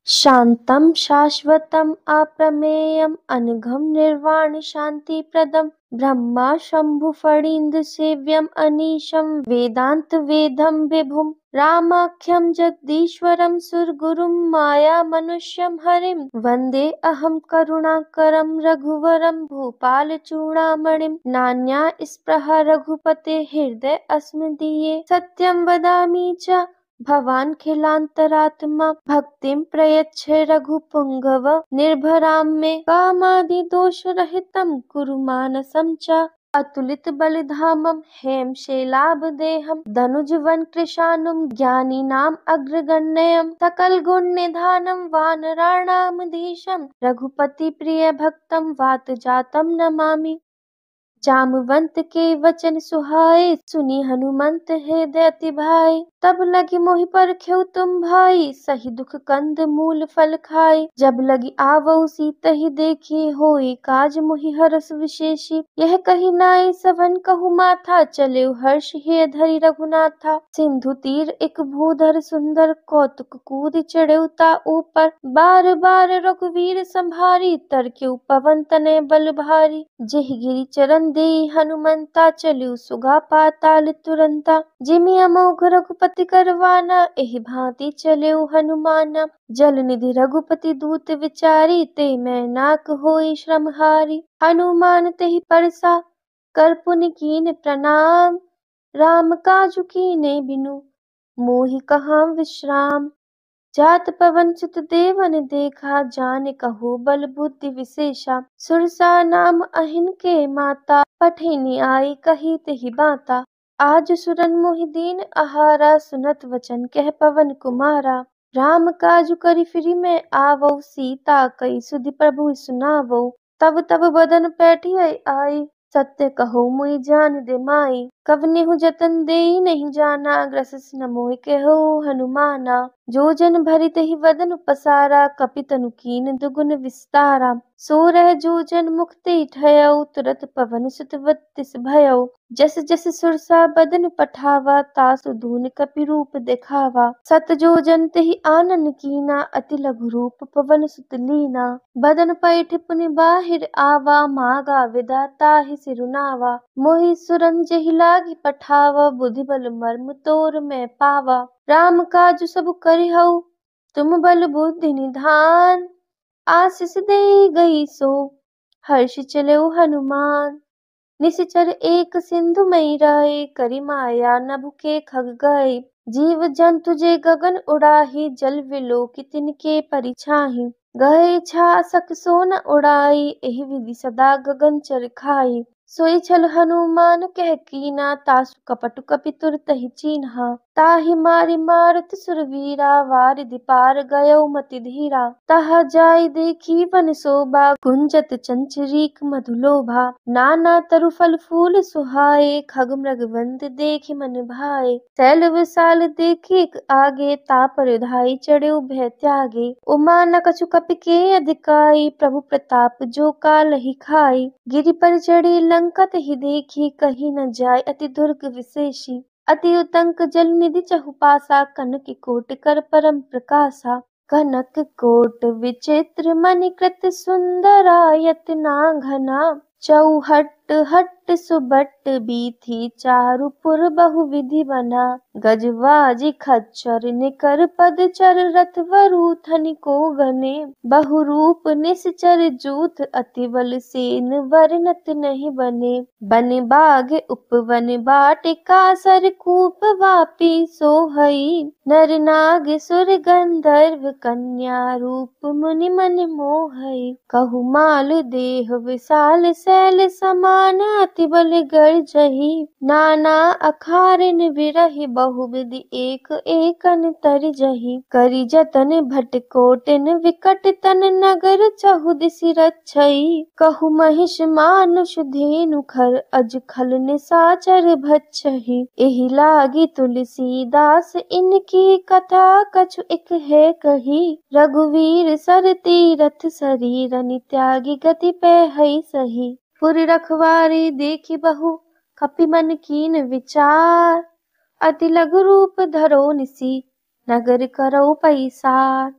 शान्तं शाश्वतम् अप्रमेयम् अनघं निर्वाणशान्तिप्रदं ब्रह्मा शम्भुफणीन्द्रसेव्यम् अनीशं वेदान्तवेदं विभुं रामाख्यं जगदीश्वरं सुरगुरुं मायामनुष्यं हरिं वन्दे अहं करुणाकरं रघुवरं भूपालचूडामणिं नान्या स्पृहा रघुपतेः हृदये अस्मदीये सत्यं वदामि च भवान्खिलान्तरात्मा भक्तिं प्रयच्छ रघुपुङ्गव निर्भरां मे कामादिदोषरहितं कुरु मानसं च अतुलितबलधामं हेमशैलाभदेहं धनुजवनकृशानुं ज्ञानिनाम् अग्रगण्यं सकलगुणनिधानं वानराणामधीशं रघुपतिप्रियभक्तं वातजातं नमामि। जामवंत के वचन सुहाए सुनी हनुमंत हृदय अति भाई तब लगी मोहि परखेउ तुम भाई सही दुख कंद मूल फल खाए जब लगी आवहु सीत ही देखी होई काज मोहि हरस विशेषी यह कही नाई सवन कहु माथा चले हर्ष हे धरि रघुनाथा सिंधु तीर एक भूधर सुंदर कौतुक कूद चढ़े ता ऊपर बार बार रघुवीर संभारी तरके पवन तनय बल भारी जेहि गिरि चरण देई हनुमंता चलिउ सुगा पाताल तुरंता जिमि अमोघ रघुपति करवाना एहि भांति चलिउ हनुमाना जल निधि रघुपति दूत विचारी ते मैं नाक होई श्रम हारी हनुमान तेहि परसा कर पुनि कीन प्रणाम राम काजु कीने बिनु मोहि कहां विश्राम जात पवन सुत देवन देखा जाने कहो बल बुद्धि विशेषा सुरसा नाम अहिन के माता पठेनी आई कही तेहि बाता आज सुरन मोहि दीन आहारा सुनत वचन कह पवन कुमारा राम काजु करि फिरि मैं आवौ सीता कई सुधि प्रभु सुनावो तब तब बदन पैठियै आई सत्य कहो मुई जान दे माई कवनेहु जतन देई नहीं जाना ग्रसिस न मोहि केहू हनुमाना जो जन भरि तेहि वदन पसारा कपितनु कीन दुगुन विस्तारा सो रह जो जन मुक्ति ठयउ तुरत पवन सुत बत्तिस भयउ जस जस सुरसा बदन पठावा तासु धून कपि रूप दिखावा सत जो जन तेहि आनन कीना अति लघु रूप पवन सुत लीना बदन पैठ पुनि बाहिर आवा मागा विदा ताहि सिरुनावा मोहि सुरन जेहि लागी पठावा बुद्धि बल मर्म तोर मैं पावा राम काजु सब करिहउ तुम बल बुद्धि निधान आशीष दे गई सो हर्ष चलेउ हनुमान निशिचर एक सिंधु मई रहे करि माया नभ के खग गए जीव जंतु जे गगन उड़ाही जल विलोकि तिनके परिछाही गए छा सक सो न उड़ाई एहि विधि सदा गगन चर खाई सोई छल हनुमान कह कीना तासु कपटु कपि तुरतहि चीन्हा ताहि मारि मारुत सुरवीरा वारिधि पार गयो मति धीरा तहा जाय देखी वन शोभा गुंजत चंचरीक मधुलोभा नाना तरु फल फूल सुहाए खग मृग वंद देखि मन भाए शैल विशाल देखी आगे तापर धाई चढ़े भय त्यागे उमा न कछु कपि के अधिकाई प्रभु प्रताप जो कालहि खाई गिरि पर चढ़ी लंका ही देखी कहीं न जाय अति दुर्ग विशेषी अति उतंक जल निधि चहुपासा कनक कोट कर परम प्रकाशा कनक कोट विचित्र मणिकृत सुंदरायत ना घना चौहट हट सुबट बीथी चारुपुर बहु विधि बना गजवाजी खच्चर निकर पद चर रथ वरूथनि को गने बहुरूप निश्चर जूथ अति बल सेन वर्णत नहीं बने बन बाग उपवन बाटिका सर कूप वापी सोहई नर नाग सुर गंधर्व कन्या रूप मुनि मन मोहई कहु माल देह विशाल शैल समान अति बल गर्जहि नाना अखारिन विरहि बहुविधि एक एकन तरजहि करि जतन भटकोटिन विकट तन नगर चहुदिसि रक्षई कहु महिष मानुष धेनु खर अज खल निशाचर भक्षहि एहि लागी तुलसीदास इनकी कथा कछु एक है कही रघुवीर सर तीरथ शरीरनि त्यागी गति पैहै सही पुरि रखवारी देखि बहु कपि मन कीन विचार अति लघु रूप धरो निसी नगर करौ पैसार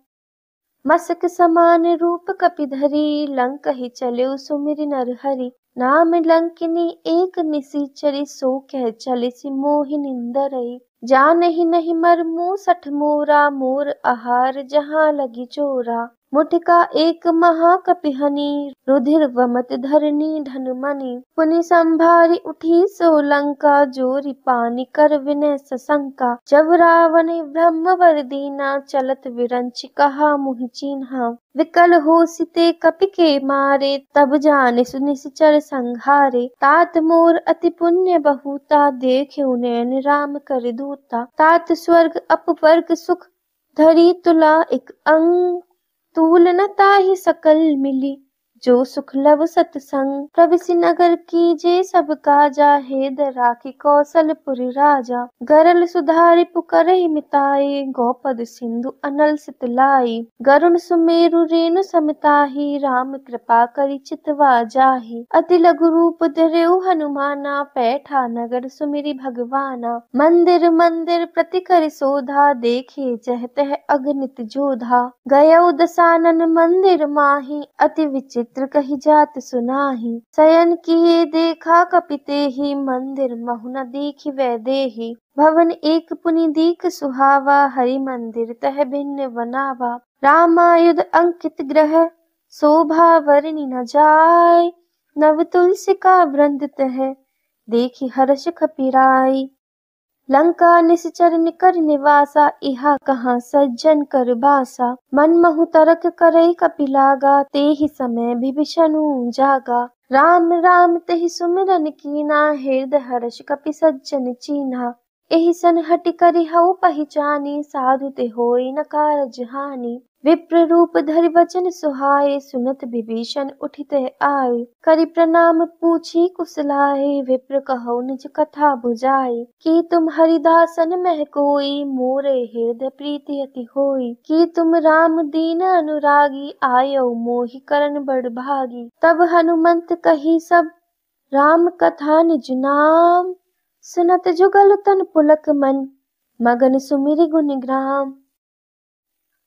मसक समान रूप कपिधरी, लंक ही चले सुमिरि नर हरि। नाम लंकिनी एक निशिचरी, सो कह चले सि मोहि निंदरई। जानहि नहीं मर मूसठ मोरा, मोर आहार जहाँ लगी चोरा। मुठिका एक महाकपिहनि, रुधिर वमत धरनी धन मनि। पुनि संभारी उठी सो लंका, जोरी पानी कर विनय सशंका। जब रावण ब्रह्म वर दीना, चलत विरंच कहा मुहि चिन्हा। विकल होसि ते कपि के मारे, तब जाने निश्चर संहारे। तात मोर अति पुण्य बहुता, देख्यो नयन राम कर दूता। तात स्वर्ग अपवर्ग सुख, धरी तुला एक अंग। तूल न ताहि सकल मिली, जो सुख लव सतसंग। प्रविसि नगर कीजे सब काजा, हेद राखी कौशलपुर राजा। गरल सुधारि पुकरहि मिताई, गौपद सिंधु अनल सित लाई। गरुण सुमेरु रेणु समताहि, राम कृपा करि चितवा जाहि। अति लघु रूप धरऊ हनुमाना, पैठा नगर सुमिरि भगवाना। मंदिर मंदिर प्रति करि शोधा, देखे जह तह अगणित जोधा। गयऊ दसानन मंदिर माहि, अति विचित्र कही जात सुनाहि। शयन किए देखा कपि तेहि, मंदिर महु न दीखि वैदेही। भवन एक पुनि दीख सुहावा, हरि मंदिर तह भिन्न बनावा। रामायुध अंकित ग्रह, शोभा वर्णि न जाय। नव तुलसी का वृंद तह, देखि हर्ष खपिराई। लंका निश्चर निकर निवासा, इहा कहाँ सज्जन कर बासा। मन महु तरक करई कपि लागा, तेहि समय विभीषण जागा। राम राम तेहि सुमिरन कीना, हृदय हर्ष कपि सज्जन चीन्हा। एहि सन हठि करिहउ पहिचानी, साधु ते होई न कारज हानि। विप्र रूप धरि वचन सुहाए, सुनत विभीषण उठि ते आए। करि प्रणाम पूछी कुशलाए, विप्र कहउ निज कथा बुझाए। कि तुम हरिदासन मह कोई, मोरे हृदय प्रीति अति होई। कि तुम राम दीन अनुरागी, आयौ मोहि करन बड़ भागी। तब हनुमंत कही सब राम कथा निज नाम, सुनत जुगल तन पुलक मन, मगन सुमिरि गुण ग्राम।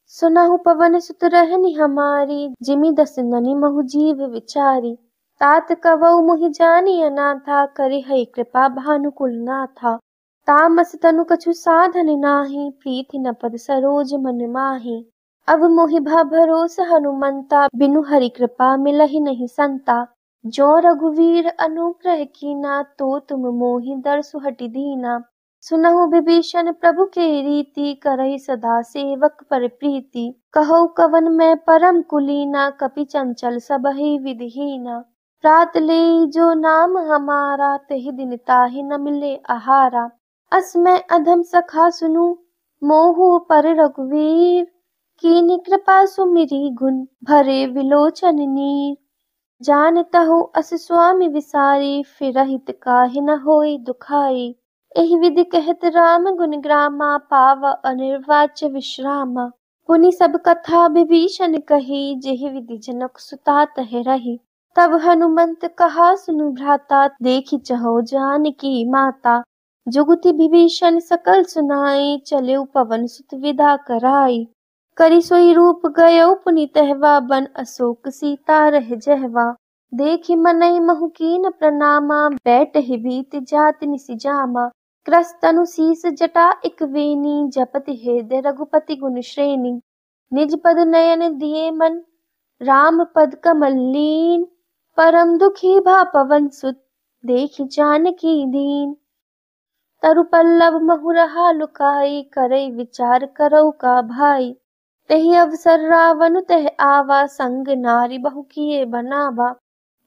सुनहु पवन सुत रहनि हमारी, जिमि दस ननि महु जीव विचारी। तात कवौ मोहि जानि अनाथा, करिहइ कृपा भानुकुल नाथा। तामस तनु कछु साधन नाही, प्रीति न पद सरोज मन माही। अब मोहि भरोस हनुमंता, बिनु हरि कृपा मिलहि नहीं संता। जो रघुवीर अनुग्रह कीना, तो तुम मोहि दरसु हटि दीना। सुनहु विभीषण प्रभु के रीति, करहि सदा सेवक पर प्रीति। कहौ कवन मैं परम कुलीना, कपि चंचल सबहि विधिहीना। प्रात लेई जो नाम हमारा, तेहि दिन ताहि न मिले आहारा। अस मैं अधम सखा सुनु, मोहु पर रघुवीर। कीनी कृपा सुमिरि गुण, भरे विलोचन नीर। जानतहु अस स्वामी विसारी, फिरहित काहि न होई दुखाई। एहि विधि कहत राम गुण ग्रामा, पावा अनिर्वाच्य विश्रामा। पुनि सब कथा विभीषण कही, जेहि विधि जनक सुता तह रही। तब हनुमंत कहा सुनु भ्राता, देखि चहु जानकी माता। जुगति विभीषण सकल सुनाई, चलेउ पवन सुत विदा कराई। करि सोई रूप गयौ पुनि तहवा, बन अशोक सीता रह जहवा। देखि मनई महु कीन प्रणामा, बैठहि भीति जाति निसि जामा। क्रस्तनु शीस जटा इक वेनी, जपति हृदय रघुपति गुण श्रेणी। निज पद नयन दिए मन, राम पद कमल लीन। परम दुखी भा पवन सुत, देखि जानकी दीन। तरु पल्लव महु रहा लुकाई, करई विचार करौ का भाई। तेहि अवसर रावण तह आवा, संग नारी बहु किए बनावा।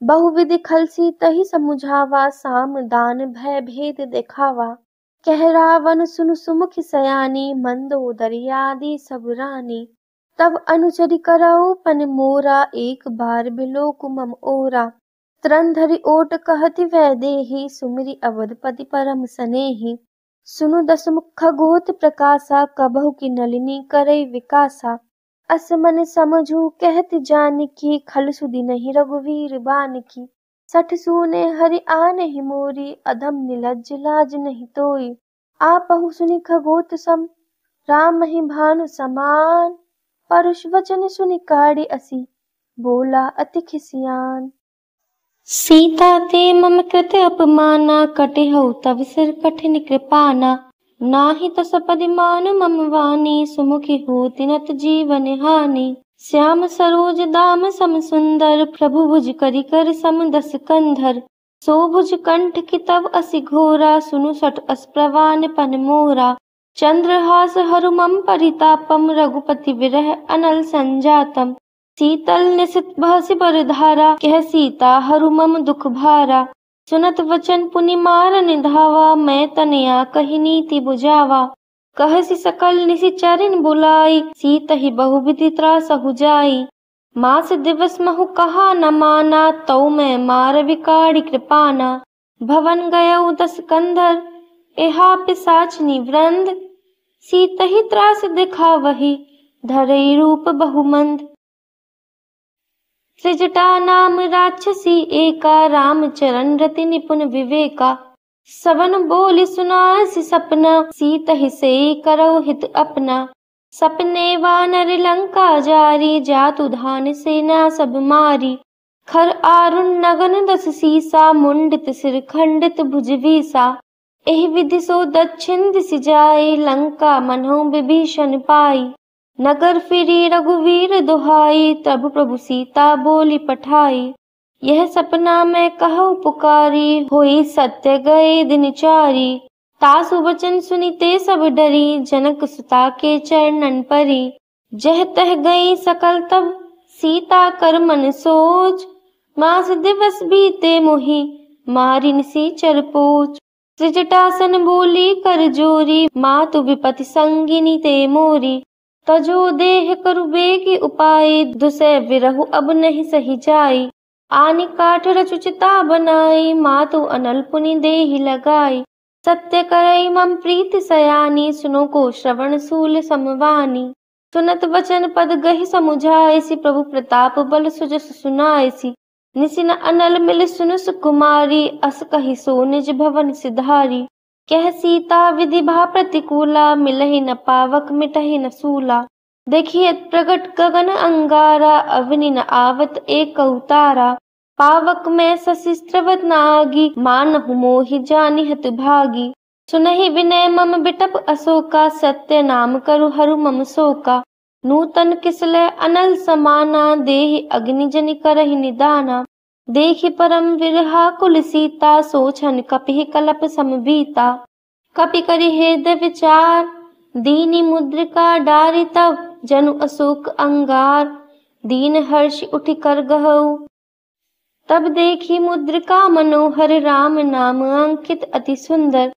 बहुविधि खलसी तहि समुझावा, साम दान भय भेद देखावा। कह रावण सुनु सुमुखि सयानी, मंदोदरी आदि सब रानी। तब अनुचरि करौ पन मोरा, एक बार बिलोकु मम ओरा। तरन धरि ओट कहति वैदेही, सुमिरि अवधपति परम सनेही। सुनु दस मुख खगोत प्रकाशा, कबहु की नलिनी करई विकासा। अस मन समझू कहत जानकी, खल सुधि नहीं रघुवीर बानकी। सठ सूने हरि आनहि मोरी, अधम निलज्ज लाज नहीं तोई। आपहु सुनि खगोत सम, राम ही भानु समान। परुष वचन सुनि काढ़ी असी, बोला अति खिसियान। सीता ते मम कृत अपमाना, कटिहउ तब सिर कठिन कृपाना। नाही तो सपदि मान मम वानी, सुमुखी होति नत जीवन हानि। श्याम सरोज दाम सम सुंदर, प्रभु भुज करि कर सम दस कंधर। सो भुज कंठ की तव असि घोरा, सुनु सठ अस प्रवान पन मोरा। चंद्रहास हरु मम परितापम, रघुपति विरह अनल संजातम। शीतल निशित बहसि बर धारा, कह सीता हरु मम दुख भारा। सुनत वचन पुनि मारन धावा, मैं तनया कहि नीति बुझावा। कहसि सकल निशिचरिन बुलाई, सीतहि बहुविधि त्रासहु जाई। मास दिवस महु कहा न माना, तौ मैं मार विकाड़ी कृपाना। भवन गयउ 10 कंधर, एहा पिशाचनी वृंद। सीतहि त्रास दिखावही, धरई रूप बहुमंद। त्रिजटा नाम राक्षसी एका, रामचरण रति निपुण विवेका। सवन बोली सुनासि सपना, सीतहि सेई करौ हित अपना। सपने वानर लंका जारी, जातु धान सेना सब मारी। खर आरुण नगन 10 सीसा, मुंडित सिर खंडित भुज वीसा। एहि विधि सो दक्षिण दिसि जाई, लंका मनहु विभीषण पाई। नगर फिरी रघुवीर दुहाई, तब प्रभु सीता बोली पठाई। यह सपना मैं कहूँ पुकारी, होई सत्य गए दिन चारी। तासु वचन सुनी ते सब डरी, जनक सुता के चरणन परी। जह तह गई सकल तब सीता कर मन सोच, मास दिवस बीते मोहि मारी निशिचर पोच। त्रिजटासन बोली कर जोरी, मातु विपति संगिनी ते मोरी। तजो देह करु बेगी उपाय, दुसै विरहु अब नहीं सही जाई। आनि काठ रचु चिता बनाई, मातु अनल पुनि देहि लगाई। सत्य करई मम प्रीति सयानी, सुनो को श्रवण सूल समवानी। सुनत वचन पद गहि समुझाइसी, प्रभु प्रताप बल सुजस सुनाइसी। निसिन अनल मिल सुनु सुकुमारी, अस कहि सो निज भवन सिधारी। कह सीता विधि भा प्रतिकूला, मिलहि न पावक मिटहि न सूला। देखिए प्रगट गगन अंगारा, अवनि न आवत एक उतारा। पावक में सशिस्त्रवत नागी, मानहु मोहि जानि हत भागी। सुनहि विनय मम बिटप अशोका, सत्य नाम करु हरु मम शोका। नूतन किसलय अनल समाना, देहि अग्नि जनि करहि निदाना। देखि परम विरहा कुल सीता, सोचन कपिहि कलप समबीता। कपि करि हृदय विचार, दीनी मुद्रिका डारि तब। जनु अशोक अंगार, दीन हर्ष उठि कर गहऊ। तब देखी मुद्रिका मनोहर, राम नाम अंकित अति सुंदर।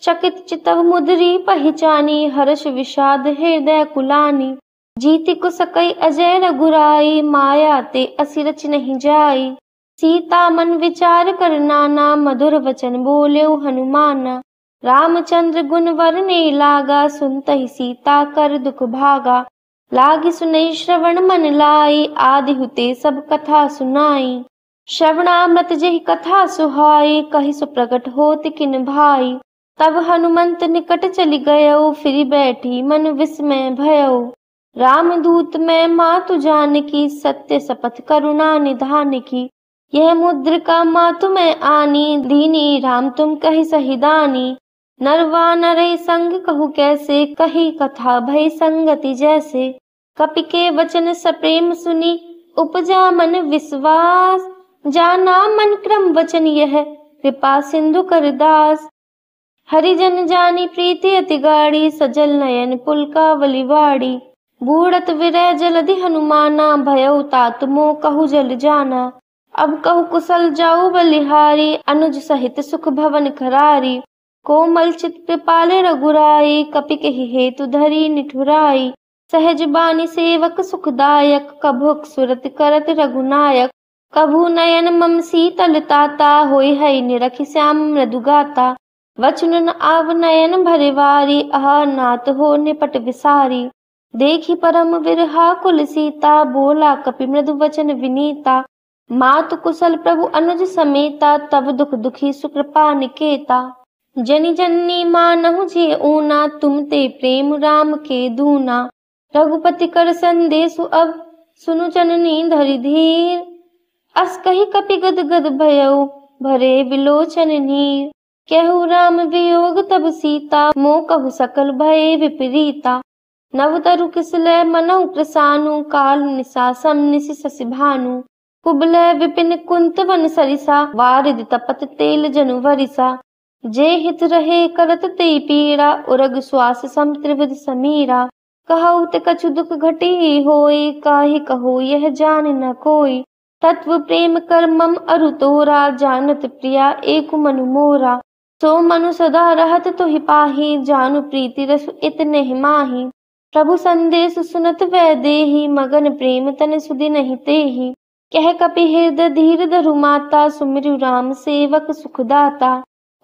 चकित चितव मुद्री पहिचानी, हर्ष विषाद हृदय कुलानी। जीति को सकई अजय रघुराई, माया ते असि रच नहीं जाई। सीता मन विचार कर नाना, मधुर वचन बोलेउ हनुमाना। रामचंद्र गुण वर्णे लागा, सुनतहि सीता कर दुख भागा। लागी सुनई श्रवण मन लाई, आदि हुते सब कथा सुनाई। श्रवणामृत जेहि कथा सुहाई, कहि सो प्रगट होत किन भाई। तब हनुमंत निकट चली गयउ, फिरी बैठी मन विस्मय भयउ। रामदूत मैं मातु जानकी, सत्य शपथ करुणा निधान की। यह मुद्रिका मातु मैं आनी, दीनी राम तुम कहि सही दानी। नरवा नरै संग कहु कैसे, कही कथा भई संगति जैसे। कपि के वचन सप्रेम सुनी, उपजा मन विश्वास। जाना मन क्रम वचन यह, कृपा सिंधु कर दास। हरिजन जानी प्रीति अति गाढ़ी, सजल नयन पुलकावली वाड़ी। बूढ़त विरह जलधि हनुमाना, भयउ तात मोह कहु जल जाना। अब कहु कुशल जाऊ बलिहारी, अनुज सहित सुख भवन खरारी। कोमल चित कृपाले रघुराई, कपि केहि हेतु धरी निठुराई। सहज बानी सेवक सुखदायक, कभुक सुरत करत रघुनायक। कभु नयन मम शीतल ताता, होई है निरखि श्याम मृदु गाता। वचन न आव नयन भरे वारी, आह नाथ हो निपट विसारी। देखी परम विरहा कुल सीता, बोला कपि मृदु वचन विनीता। मातु कुशल प्रभु अनुज समेता, तब दुख दुखी सुकृपा निकेता। जनि जननी मानहु जे ऊना, तुम ते प्रेम राम के दूना। रघुपति कर संदेशु अब सुनु जननी धरि धीर। अस कही कपि गद गद भयउ भरे विलोचन नीर। कहु राम वियोग तब सीता मोह कहु सकल भय विपरीता। नव तरु किसलय मनहु कृसानु काल निशा सम निशि शशि भानु। कुबलय विपिन कुंत वन सरिसा वारिद तपत तेल जनु वरिसा। जे हित रहे करत ते पीड़ा उरग श्वास सम त्रिविध समीरा। कहु ते कछु दुख घटी होय काहि कहो यह जान न कोई। तत्व प्रेम कर मम अरु तोरा जानत प्रिया एक मनु मोरा। सो मनु सदा रहत तुहि पाहि जानु प्रीति रसु इतने माही। प्रभु संदेश सुनत वै देहि मगन प्रेम तन सुधि नहीं तेहि। कह कपि हृदय धीर धरु माता सुमिरु राम सेवक सुखदाता।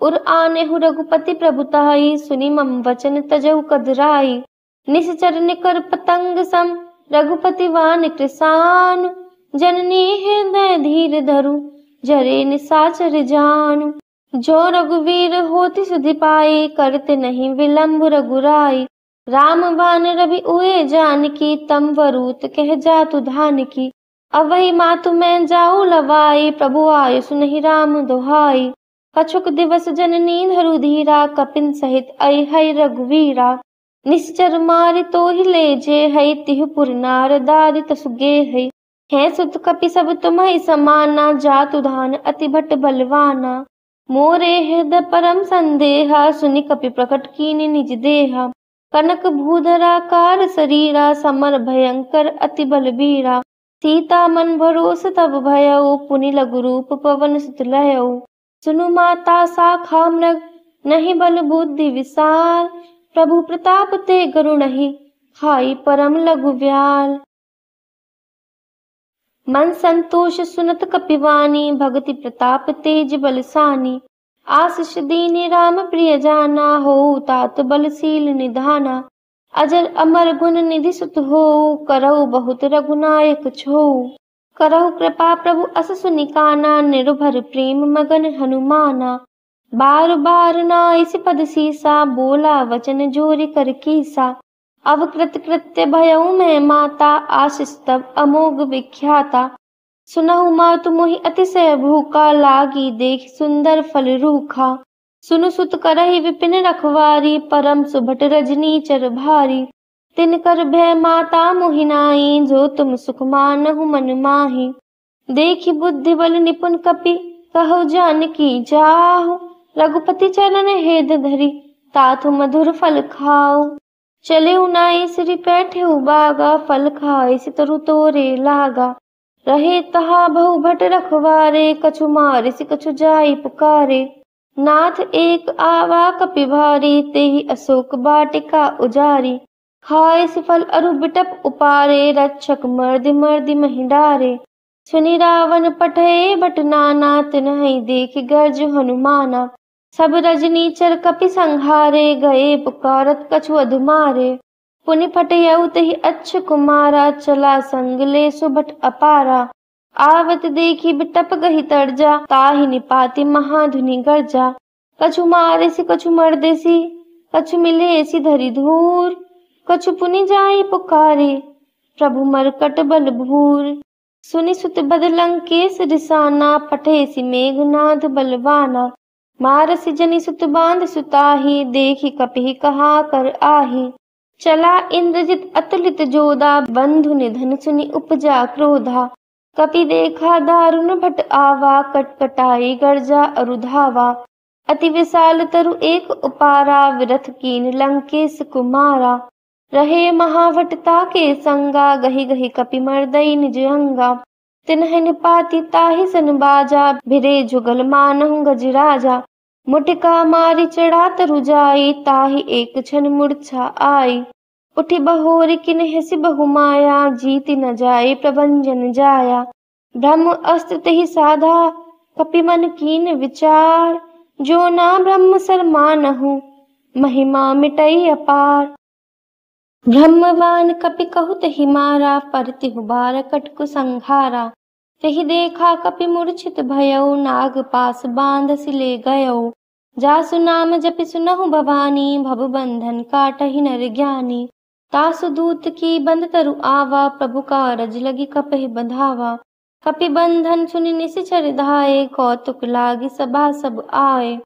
उर आनेहु रघुपति प्रभुताई सुनि मम वचन तजहु कदराई। निश्चर निकर पतंग सम रघुपति वान कृसान। जननी हृदय धीर धरु जरे निशाचर जानु। जो रघुवीर होति सुधि पाए करते नहीं विलंब रघुराई। राम बान रवि उए जानकी तम वरूत कह जातु धानकी। अवहि मातु मैं जाऊ लवाई प्रभु आय सुनहि राम दोहाई। कछुक दिवस जननी धरु धीरा कपिन सहित आई है रघुवीरा। निश्चर मारि तोहि ले जे है तिहु पुर नार दारि तसुगे है सुत कपि सब तुम्हि समाना जातु धान अति भट बलवाना। मोरे हृदय परम संदेहा सुनि कपि प्रकट कीनि निज देहा। कनक भूधराकार शरीरा समर भयंकर अति बलबीरा। सीता मन भरोस तब भयउ पुनि लघु रूप पवन सुत लयउ। सुनु माता शाखा मृग नहीं बल बुद्धि विशाल। प्रभु प्रताप ते गरुणहि खाई परम लघु व्याल। मन संतोष सुनत कपिवानी भगति प्रताप तेज बलसानी। आशीष दीनि राम प्रिय जाना हो तात बलशील निधाना। अजर अमर गुण निधि सुत हो करहु बहुत रघुनायक छो। करहु कृपा प्रभु अस सुनि काना निर्भर प्रेम मगन हनुमाना। बार बार नाइस पद सीसा बोला वचन जोरि कर कीसा। अवकृत कृत्य भयउ मैं माता आशीष तब अमोघ विख्याता। सुनहु मातु मोहि अतिशय भूखा लागी देख सुंदर फल रूखा। सुनु सुत करहि विपिन रखवारी परम सुभट रजनी चर भारी। तिनकर भय माता मोहि नाई जो तुम सुख मानहु मन माही। देखि बुद्धि बल निपुण कपि कहु जानकी जाहु। रघुपति चरण हृदय धरि ताथु मधुर फल खाओ। चले नाई श्री बैठे बागा फल खाए सितरु तोरे लागा। रहे तहा बहु भट रखवारे कछु मारिसि कछु जाई पुकारे। नाथ एक आवा कपि भारी तेहि अशोक बाटिका उजारी। खाए सि फल अरु बिटप उपारे रक्षक मर्दि मर्दि महि डारे। सुनि रावण पठे बट नाना तिन्हि देख गर्ज हनुमाना। सब रजनीचर कपि संहारे गए पुकारत कछु अधुमारे। पुनि फटयउ तहि अच्छ कुमारा चला संग ले सुभट अपारा। आवत देखी बिटप गहि तर्जा ताहि निपाति महाधुनि गर्जा। कछु मारेसि कछु मर्देसि कछु मिलेसि धरि धूर। कछु पुनि जाई पुकारे प्रभु मरकट बल भूर। सुनि सुत बद लंकेश रिसाना पठेसि मेघनाद बलवाना। मारसि जनि सुत बांध सुताही देखि कपि कहा कर आही। चला इंद्रजित अतुलित जोधा बंधु निधन सुनि उपजा क्रोधा। कपि देखा दारुण भट आवा कटकटाई गर्जा अरुधावा। अति विशाल तरु एक उपारा विरथ कीन लंकेश कुमारा। रहे महाभटता के संगा गहि गहि कपि मर्दई निज अंगा। तिन्हि निपाति ताहि सन बाजा भिरे जुगल मानहु गजराजा। मुटिका मारी चढ़ा तरु जाई ताहि एक क्षण मूर्छा आई। उठी बहोरी किन्हि बहु माया जीति न जाए प्रभंजन जाया। ब्रह्म अस्त्र तेहि साधा कपि मन कीन विचार। जो ना ब्रह्म सर मानहु महिमा मिटई अपार। ब्रह्मवान कपि कहु तहि मारा पर तिहु बार कटकु संघारा। तहि देखा कपि मूर्छित भयउ नाग पास बांधसि ले गयउ। जासु नाम जपि सुनहु भवानी भव बंधन काटहि नर ज्ञानी। तासु दूत की बंद तरु आवा, प्रभु का रज लगी कपहि बंधावा। कपि बंधन सुनि निशिचर धाये, कौतुक लागी सभा सब आए।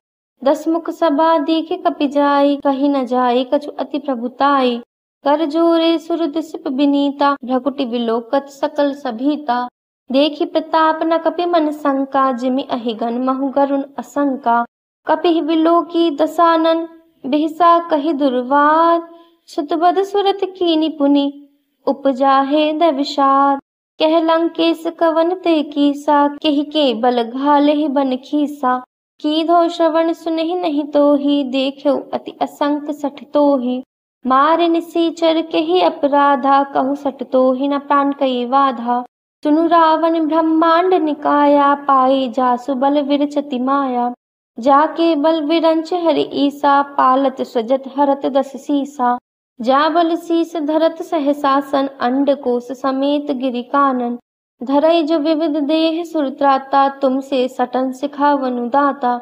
10 मुख सभा देखे कपि जाई, कही न जाई कछु अति प्रभुताई। कर जोरे सुरद सिप बिनीता, भ्रकुटि विलोकत सकल सभीता। देखी प्रताप न कपि मन शंका, जिमि अहिगन महु गरुण असंका। कपि विलोकी दसानन, बिहसा कहि दुर्वाद। सुतबद सुरत कीनि पुनि, उपजा हृदय विषाद। कह लंकेश कवन ते कीसा, केहि के बल घालेहि बन खीसा। कीधो श्रवण सुनहि नहीं तोहि, देख्यो अति असंक सठ तोहि। मारे निसीचर केहि अपराधा, कहु सठ तोहि न प्राण कई वाधा। सुनु रावण ब्रह्मांड निकाया, पाई जासु बल विरचति माया। जाके बल विरंच हरि ईसा, पालत सजत हरत 10 सीसा। जा बल शीस धरत सहसासन, अंड कोश समेत गिरि कानन। धरई जो विविध देह सुरत्राता, तुमसे सटन सिखावनु दाता।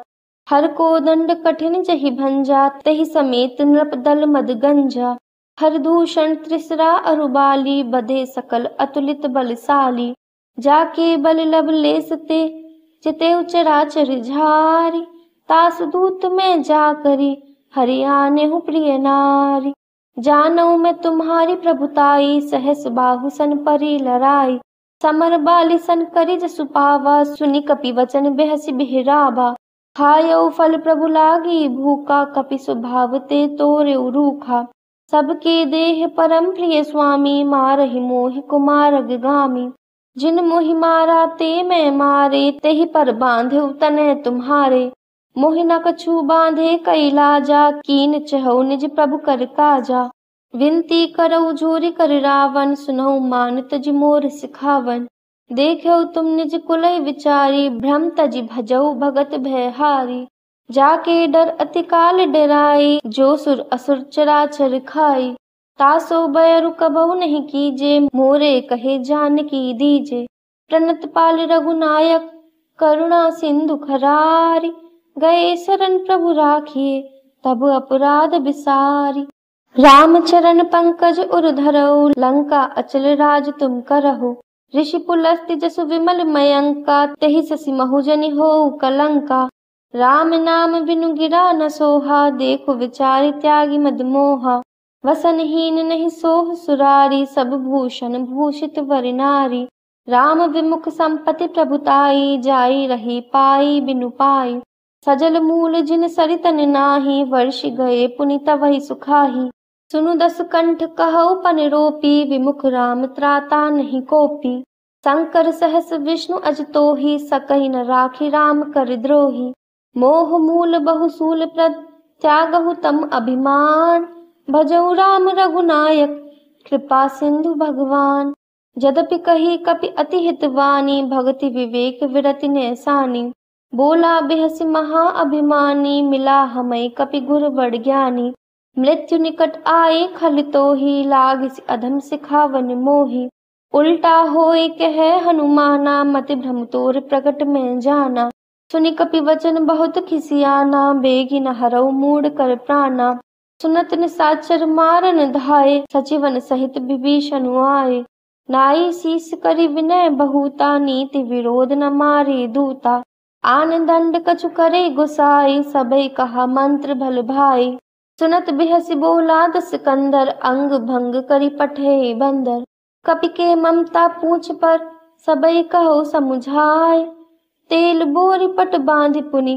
हर को दंड कठिन जहि भंजा, तहि समेत नृप दल मद गंजा। हर दूषण त्रिसरा अरुबाली, बधे सकल अतुलित बलशाली। जाके बल लब लेस ते, चितेउ चराचर झारी। तासु दूत में जा करी, हरि आनेहु प्रिय नारी। जानऊ मैं तुम्हारी प्रभुताई, सहस बाहु सन परी लड़ाई। समर बाली सन करी जसु पावा, सुनि कपि वचन बेहसि बिहरावा। खायऊ फल प्रभु लागी भूखा, कपि स्वभाव ते तोरेउ रूखा। सबके देह परम प्रिय स्वामी, मारहि मोहि कुमार गामी। जिन मोहि मारा ते मैं मारे, तेहि पर बांधेउ तनय तुम्हारे। मोहि न कछु बांधे कई लाजा, कीन चहु निज प्रभु कर काजा। विनती करऊ जोरी कर रावण, सुनऊ मान तजि मोर सिखावन। देखो तुम निज कुलहि विचारी, भ्रम तजि भजऊ भगत भयहारी। जाके डर अति काल डराई, जो सुर असुर चराचर खाई। तासो बैरु कबहु नहीं कीजे, मोरे कहे जानकी दीजे। प्रणत पाल रघुनायक, करुणा सिंधु खरारी। गए शरण प्रभु राखिए, तब अपराध बिसारी। राम चरण पंकज उर धरऊ, लंका अचल राज तुम करहु। ऋषि पुलस्त्य जसु विमल मयंका, तेहि ससि महु जनि होउ कलंका। राम नाम बिनु गिरा न सोहा, देखो विचारि त्यागी मद मोहा। वसनहीन नहीं सोह सुरारी, सब भूषण भूषित वर नारी। राम विमुख संपत्ति प्रभुताई, जाई रही पाई बिनु पाई। सजल मूल जिन सरितन नाही, वर्षि गए पुनि तवहि सुखाही। सुनु 10 कंठ कहऊ पन रोपी, विमुख राम त्राता नहीं कोपी। शंकर सहस विष्णु अज तोहि, सकहि न राखी राम कर द्रोही। मोह मूल बहुसूल प्रद, त्यागहु तम अभिमान। भजऊ राम रघुनायक, कृपा सिंधु भगवान। यद्यपि कही कपि अति हितवानी, भगति विवेक विरति नैसानी। बोला बेहसि महा अभिमानी, मिला हमै कपि गुर बड़ ज्ञानी। मृत्यु निकट आए खल तोहि, लागिसि अधम सिखावन मोहि। उल्टा होय कह हनुमाना, मति भ्रम तोर प्रकट में जाना। सुनि कपि वचन बहुत खिसियाना, बेगी न हरऊ मूढ़ कर प्राणा। सुनत निशाचर मारन धाये, सचिवन सहित विभीषण आए। नाई शीस करि विनय बहुता, नीति विरोध न मारे दूता। आन दंड कछु करे गुसाई, सबई कहा मंत्र भल भाई। सुनत बिहसि बोला 10 कंदर, अंग भंग करि पठे बंदर। कपि के ममता पूछ पर, सबई कहो समुझाए। तेल बोरी पट बांधि पुनि,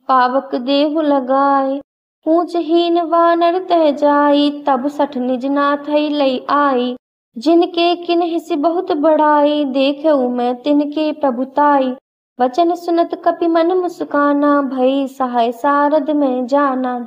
पावक देहु लगाए। पूछ हीन वानर तह जाई, तब सठ निज नाथई लई आई। जिनके किन्हिसि बहुत बढ़ाई, देखऊ मैं तिनके प्रभुताई। वचन सुनत कपि मन मुस्काना, भई सहाय सारद में जाना।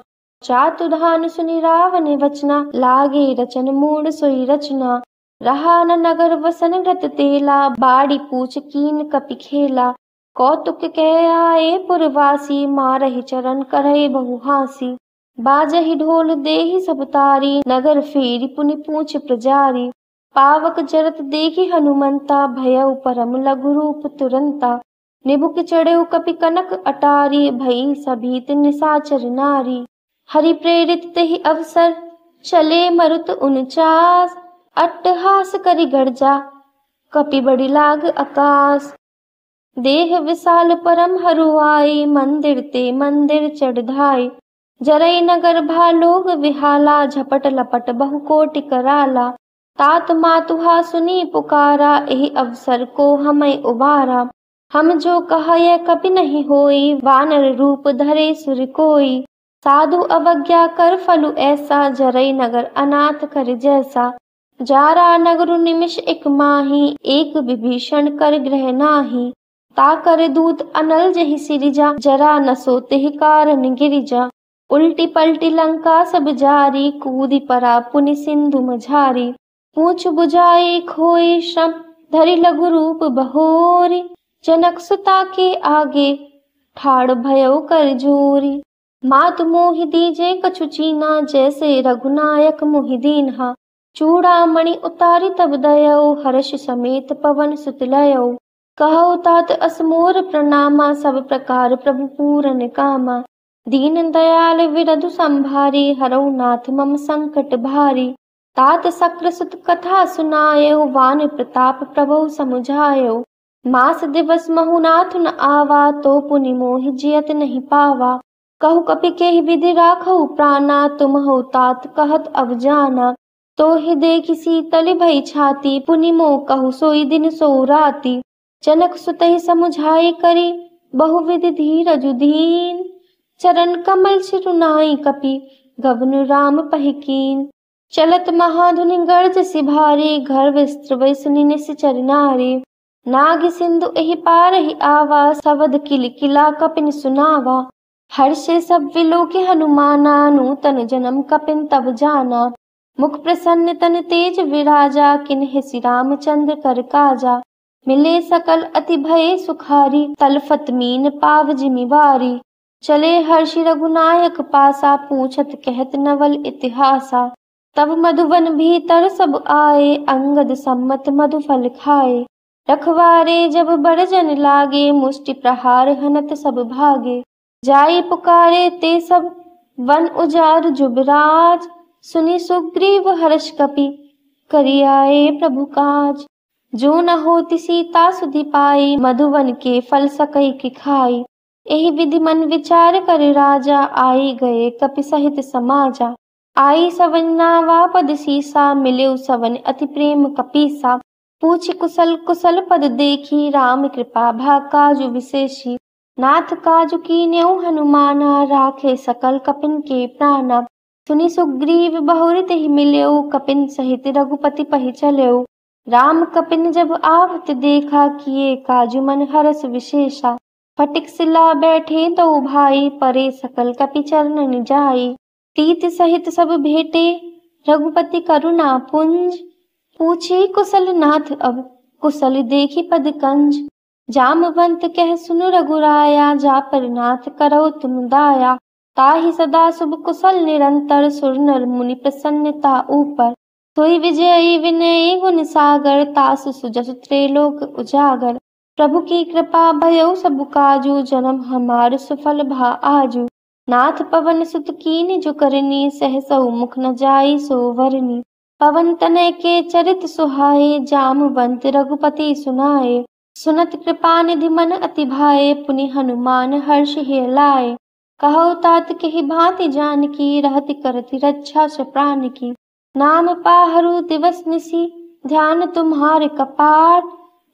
चातुधान सुनि रावण वचना, लागे रचन मूढ़ सोई रचना। रहा न नगर वसन व्रत तेला, बाड़ी पूछ कीन कपि खेला। कौतुक कह आए पुरवासी, मारहि चरण करहि बहु हासी। बाजहि ढोल देहि सब तारी, नगर फेरी पुनि पूछ प्रजारी। पावक जरत देखि हनुमंता, भयउ परम लघु रूप तुरंता। निबुक चढ़ेउ कपि कनक अटारी, भई सभीत निशाचर नारी। हरि प्रेरित तेहि अवसर, चले मरुत 49 अट्टहास करि गर्जा कपि बड़ी लाग आकाश। देह विशाल परम हरुआई मंदिर ते मंदिर चढ़ धाई। जरई नगर भालोग विहाला झपट लपट बहु कोटि कराला। तात मातुहा सुनी पुकारा एहि अवसर को हमें उबारा। हम जो कहय कपि नहीं होई वानर रूप धरे सुर कोई। साधु अवज्ञा कर फलु ऐसा जरई नगर अनाथ कर जैसा। जारा नगरु निमिष एक माही एक विभीषण कर ग्रह नाही। ता कर दूत अनल जहि सिरिजा जरा न सोते ही कारण गिरिजा। उल्टी पलटी लंका सब जारी कूदी परा पुनि सिंधु मझारी। पूछ बुझाई खोई श्रम धरि लघु रूप बहोरी। जनक सुता के आगे ठाड़ भयो कर जोरी। मातु मोहि दीजे कछु चीना जैसे रघुनायक मोहि दीन्हा। चूड़ामणि उतारी तब दयो हर्ष समेत पवन सुत लयो। कहु तात असमोर प्रणामा सब प्रकार प्रभु पूरन कामा। दीन दयाल विरधु संभारी हरौ नाथ मम संकट भारी। तात सक्र सुत कथा सुनायो वान प्रताप प्रभु समुझायो। मास दिवस महु नाथ न आवा तो पुनि मोहि जियत नहीं पावा। कहु कपि केहि विधि राखौ प्राणा तुम हो तात कहत अब जाना। तो ही देखि शीतल भई छाती पुनि मोह कहु सोई दिन सो राती। जनक सुतहि समुझाई करी बहुविधि धीरजु दीन। चरण कमल सिरुनाई कपि गवनु राम पहिकीन। चलत महाधुनि गर्ज सिभारी घर विस्त्र वैसुनि निश्चर नारी। नाग सिंधु एहि पार ही आवा सवद किल किला कपिन सुनावा। हर्षे सब विलोके हनुमाना नूतन जन्म कपिन तब जाना। मुख प्रसन्न तन तेज विराजा किन्हि सि रामचंद्र कर काजा। मिले सकल अति भय सुखारी तलफत मीन पाव जिमिवारी। चले हर्षि रघुनायक पासा पूछत कहत नवल इतिहासा। तब मधुवन भीतर सब आए अंगद सम्मत मधु फल खाए। रखवारे जब बड़जन लागे मुष्टि प्रहार हनत सब भागे। जाई पुकारे ते सब वन उजार जुबराज। सुनि सुग्रीव हर्ष कपि करि आए प्रभु काज। जो न होति सीता सुधि पाई मधुवन के फल सकई कि खाई। एहि विधि मन विचार कर राजा आई गए कपि सहित समाजा। आई सवन नावा पद सीसा मिले सवन अति प्रेम कपीसा। पूछि कुशल कुशल पद देखी राम कृपा भा काजु विशेषी। नाथ काजु कीन्यौ हनुमाना राखे सकल कपिन के प्राणा। सुनि सुग्रीव बहुरि तेहि मिल्यौ कपिन सहित रघुपति पहि चल्यौ। राम कपिन जब आवत देखा किए काजु मन हरस विशेषा। फटिक सिला बैठे दो भाई परे सकल कपि चरणन जाई। तीत सहित सब भेटे रघुपति करुणा पुंज। पूछे कुशल नाथ अब कुशल देखी पद कंज। जामवंत कह सुनु रघुराया जा पर नाथ करो तुम दाया। ताहि सदा शुभ कुशल निरंतर सुर नर मुनि प्रसन्नता ऊपर। सोई विजयी विनयी गुण सागर तासु सुजसु त्रैलोक उजागर। प्रभु की कृपा भयो सब काजू जन्म हमार सुफल भा आजू। नाथ पवन सुत कीन्हि जो करनी सहसहु मुख न जाई सो वरनी। पवन तनय के चरित सुहाए जामवंत रघुपति सुनाए। सुनत कृपा निधि मन अति भाए पुनि हनुमान हर्ष हिय लाए। कहौ तात केहि भांति जानकी रहति करति रक्षा स प्राण की। नाम पाहरु दिवस निसी ध्यान तुम्हारे कपाट।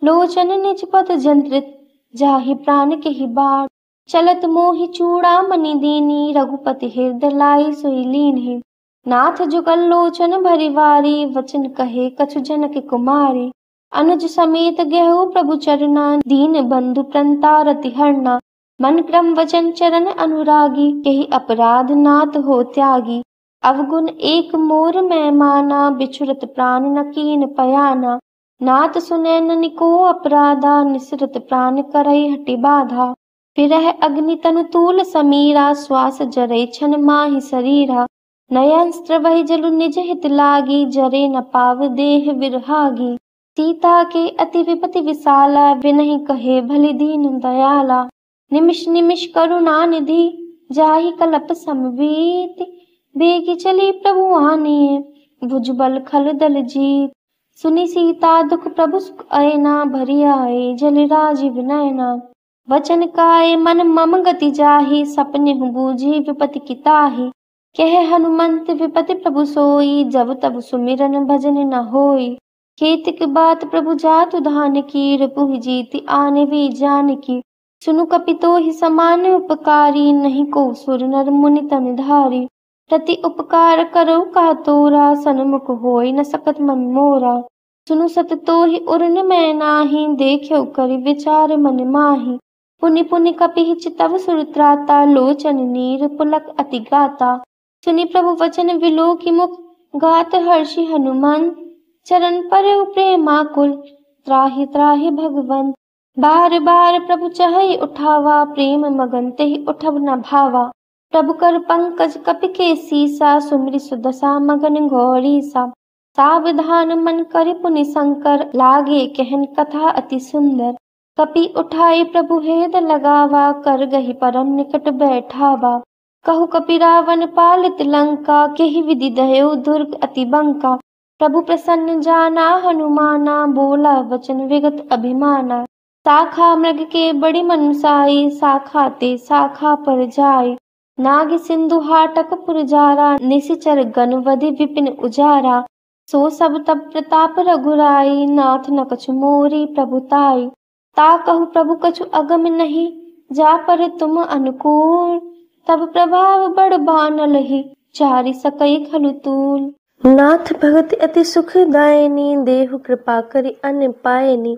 लोचन निज पद जंत्रित जाहि प्राण केहि बाट। चलत मोहि चूड़ामणि दीनी रघुपति हृदय लाई सोई लीन्हि। नाथ जुगल लोचन भरि वारी वचन कहे कछु जनक कुमारी। अनुज समेत गेहु प्रभु चरना दीन बंधु प्रंतारति हरना। मन क्रम वचन चरण अनुरागी केहि अपराध नाथ हो त्यागी। अवगुण एक मोर मैं माना बिछुरत प्राण न कीन पयाना। नाथ सुनै ननिको अपराधा निसरत प्राण करई हटि बाधा। फिरह अग्नि तनु तूल समीरा श्वास जरै छन माहि शरीरा। नयन स्त्रवहि जलु निज हित लागी जरे न पाव देह विरहागी। सीता के अति विपति विशाला विनहि कहे भलि दीन दयाला। निमिष निमिष करुणा निधि जाहि कलप समवीति बेगी चली प्रभु आने, भुजबल खल दल जीत। सुनी सीता दुख प्रभु सुख अयना, भरी आए जल राजीव नयना। वचन काय मन मम गति जाहि, सपने बूझी विपति की ताहि। कह हनुमंत विपति प्रभु सोई, जब तब सुमिरन भजन न होई। केतिक बात प्रभु जातु धान की, रिपुहि जीति आने वी जानकी। सुनु कपितोहि समान उपकारी, नहीं को सुर नर मुनि तन धारी। प्रति उपकार करो का तोरा, सन्मुख होय न सकत मन मोरा। सुनु सत तोहि उरन मैं नाही, देख्यो करि विचार मन माही। पुनि पुनि कपिहि चितव सुर त्राता, लोचन नीर पुलक अति गाता। सुनि प्रभु वचन विलोकि मुख, गात हर्षि हनुमंत। चरण परउ प्रेमाकुल, त्राहि त्राहि भगवंत। बार बार प्रभु चहई उठावा, प्रेम मगन तेहि उठब न भावा। प्रभु कर पंकज कपि के सीसा, सुमिरि सुदशा मगन गौरीसा। सावधान मन करि पुनि शंकर, लागे कहन कथा अति सुंदर। कपि उठाई प्रभु हेद लगावा, कर गही परम निकट बैठावा। कहु कपि रावण पालित लंका, केहि विधि दहेउ दुर्ग अति बंका। प्रभु प्रसन्न जाना हनुमाना, बोला वचन विगत अभिमाना। शाखा मृग के बड़ी मनसाई, शाखा ते शाखा पर जाई। नाग सिंधु हाटक पुर जारा, निशिचर गणवधि विपिन उजारा। सो सब तब प्रताप रघुराई, नाथ न कछु मोरी प्रभुताई। ता कहु प्रभु कछु अगम नहीं, जा पर तुम अनुकूल। तब प्रभाव बड़ बानलहि, चारि सकई खलु तूल। नाथ भगत अति सुखदायिनी, देहु कृपा करि अन पायनी।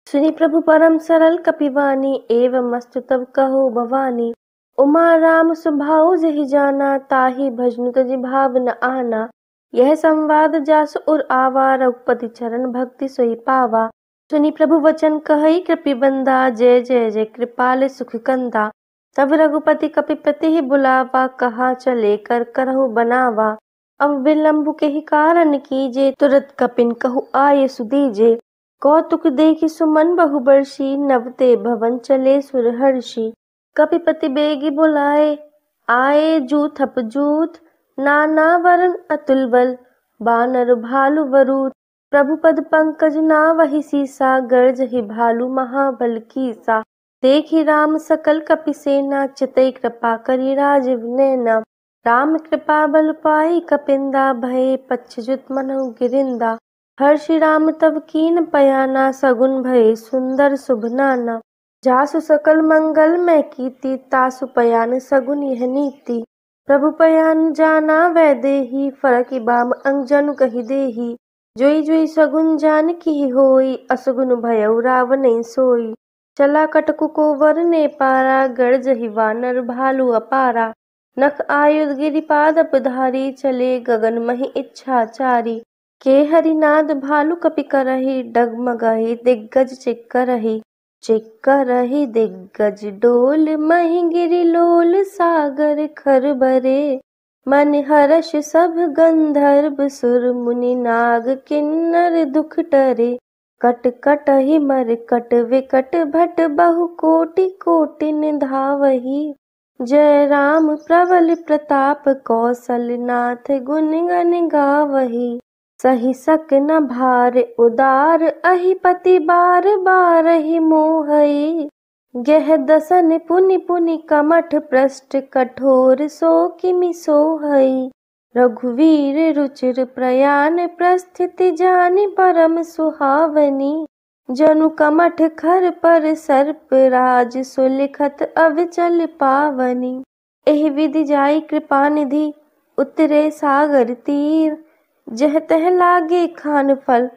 सुनि प्रभु परम सरल कपिवानी, एवं मस्तु तब कहो भवानी। उमा राम सुभाऊ जहि जाना, ताहि भजनु तजि भाव न आना। यह संवाद जासु उर आवा, रघुपति चरण भक्ति सोई पावा। सुनि प्रभु वचन कहई कृपिबंदा, जय जय जय कृपाल सुख कंदा। तब रघुपति कपि प्रति बुलावा, कहा चले कर करहु बनावा। अब विलंब केहि कारण कीजे, तुरत कपिन कहु आये सुदीजे। कौतुक देखि सुमन बहु बरसी, नवते भवन चले सुर हर्षि। कपिपति बेगी बुलाए, आए जूथप जूथ। नाना वरन अतुल बल, बानर भालु वरूथ। प्रभु पद पंकज नावहि सीसा, गर्जहि भालु महाबल कीसा। देखि राम सकल कपि सेना, चितई कृपा करि राजीव नैना। राम कृपा बल पाई कपिंदा, भये पच्छ्युत मनहु गिरिंदा। हर्षि राम तब कीन पयाना, सगुन भये सुंदर शुभ नाना। जासु सकल मंगल मैं कीति, तासु पयान सगुन यह नीति। प्रभु पयान जाना वै देहि, फरकि बाम अंगजनु कहि देहि। जोई जोई सगुन जानकी होई, असगुन भयउ रावण सोई। चला कटकु को वर ने पारा, गर्जहि वानर भालु अपारा। नख आयुध गिरिपाद अपधारी, चले गगन महि इच्छाचारी। के हरिनाद भालु कपि करहि, डगमगाहि दिग्गज चिक्करहि। चिक्करहि दिग्गज डोल, महि गिरि लोल सागर खर बरे। मन हर्ष सब गंधर्व सुर, मुनि नाग किन्नर दुख टरे। कट कटहि मरकट विकट भट, बहु कोटि कोटि निधावहि। जय राम प्रबल प्रताप, कौशलनाथ गुण गण गावहि। सहि सक न भार उदार, अहिपति बार बारहि मोहई। गह दसन पुनि पुनि कमठ पृष्ठ, कठोर सो किमि सोहई। रघुवीर रुचिर प्रयाण, प्रस्थिति जानि परम सुहावनी। जनु कमठ खर पर सर्प राज, सुलिखत अविचल पावनी। एहि विधि जाई कृपा निधि, उतरे सागर तीर। जह तह लागे खान फल,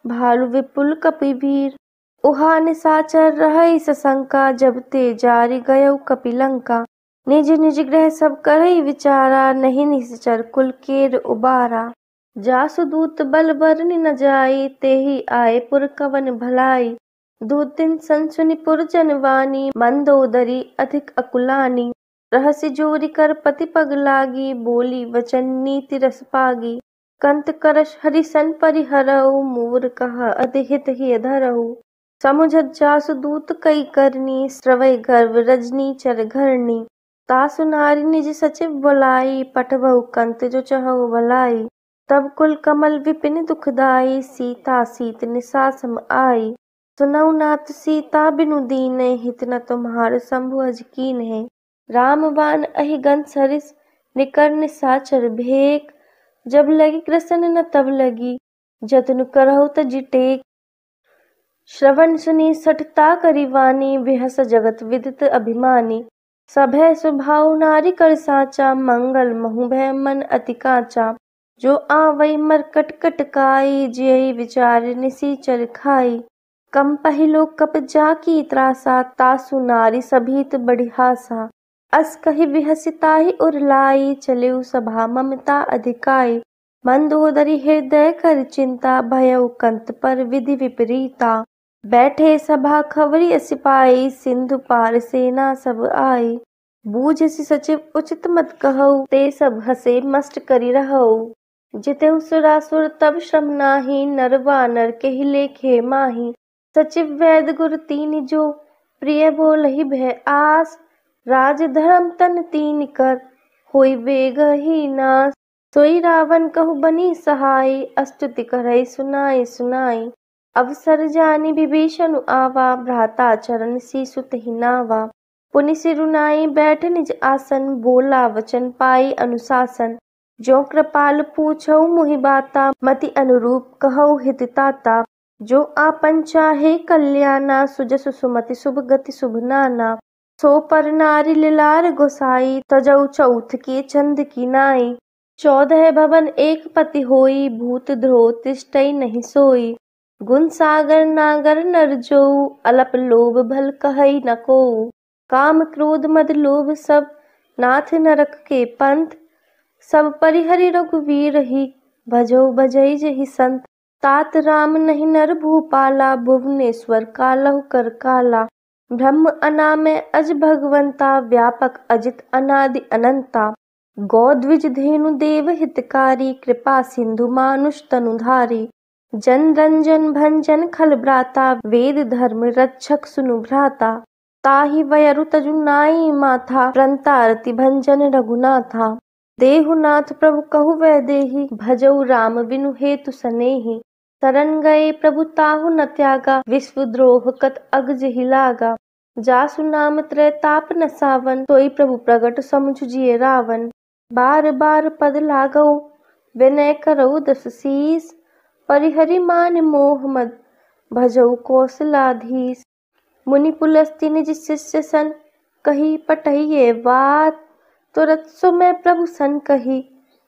भालु विपुल कपि वीर। उहा निशाचर रहई सशंका, जब ते जारि गयउ कपि लंका। निज निज गृह सब करई विचारा, नहीं निश्चर कुल केर उबारा। जासु दूत बल बरनि न जाई, तेहि आए पुर कवन भलाई। दूतिन सन सुनि पुर जनवानी, मंदोदरी अधिक अकुलानी। रहसि जोरि कर पति पग लागी, बोली वचन नीति रस पागी। कंत करश हरिसन परिहरऊ, मूर कहा अति हित हिय धरऊ। समुझत जासु दूत कई करनी, स्रवै गर्व रजनी चर घरनी। तासु नारी निज सचिव बुलाई, पठबहु कंत जो चहु भलाई। तब कुल कमल विपिन दुखदाई, सीता सीत निशा सम आई। सुनऊ नाथ सीता बिनु दीन, हित न तुम्हार शंभु अज कीन्ह। राम बाण अहि गन सरिस, निकर निशाचर भेक। जब लगी कृष्ण न तब लगी, जतन करहु तजि टेक। श्रवण सुनी सठता करी वानी, बिहस जगत विदित अभिमानी। सभय स्वभाव नारी कर साचा, मंगल महु भय मन अति काचा। जो आवै मरकट कटकाई, जियहि विचार निशिचर खाई। कम पहिलो कप जाकी त्रासा, तासु नारी सभीत बड़ी हासा। अस कहि बिहसि ताहि उर लाई, चलेउ सभा ममता अधिकाई। मंदोदरी हृदय कर चिंता, भयउ कंत पर विधि विपरीता। बैठे सभा खबरी सिपाही, सिंधु पार सेना सब आई। बूझसि सचिव उचित मत कहऊ, ते सब हसे मस्ट करि रहऊ। जितेउ सुरासुर तब श्रम नाही, नर वानर केहि लेखे माही। सचिव वैद गुर तीन जो, प्रिय बोलहि भय आस। राज धर्म तन तीन कर, होई बेगहि नास। सोई रावण कहु बनी सहाय, अस्तुति करई सुनाई सुनाई। अवसर जानी विभीषण आवा, भ्राता चरण सीसु तहि नावा। पुनि सिरुनाई बैठ निज आसन, बोला वचन पाई अनुशासन। जो कृपाल पूछऊ मुहि बाता, मति अनुरूप कहऊ हित ताता। जो आपन चाहे कल्याणा, सुजसु सुमति शुभ गति शुभ नाना। सो पर नारी लिलार गोसाई, तजौ चौथ के चंद की नाई। 14 भवन एक पति होई, भूत द्रोह तिष्ठई नहीं सोई। गुण सागर नागर नर जोऊ, अलप लोभ भल कहई न कोऊ। काम क्रोध मद लोभ सब, नाथ नरक के पंथ। सब परिहरि रघुवीर ही, भजौ भजई जहि संत। तात राम नहीं नर भूपाला, भुवनेश्वर कालहु कर काला। ब्रह्म अनामय अज भगवंता, व्यापक अजित अनादि अनंता। गौ द्विज धेनु देव हितकारी, कृपा सिंधु मानुष तनुधारी। जन रंजन भंजन खल भ्राता, वेद धर्म रक्षक सुनु भ्राता। ताहि वयरु तजु नाई माथा, प्रंतारति भंजन रघुनाथा। देहुनाथ प्रभु कहु वैदेही, भजऊ राम बिनु हेतु सनेही। शरण गए प्रभु ताहु न त्यागा, विश्व द्रोह कत अगजहि लागा। जासु नाम त्रैताप न सावन, सोई प्रभु प्रगट समुझ जिय रावण। बार बार पद लागऊ, विनय करऊ दस शीस। परिहरि मान मोह मद, भजऊ कौशलाधीश। मुनि पुलस्त्य निज शिष्य सन, कही पठइये बात। तुरत सुमय प्रभु सन कही,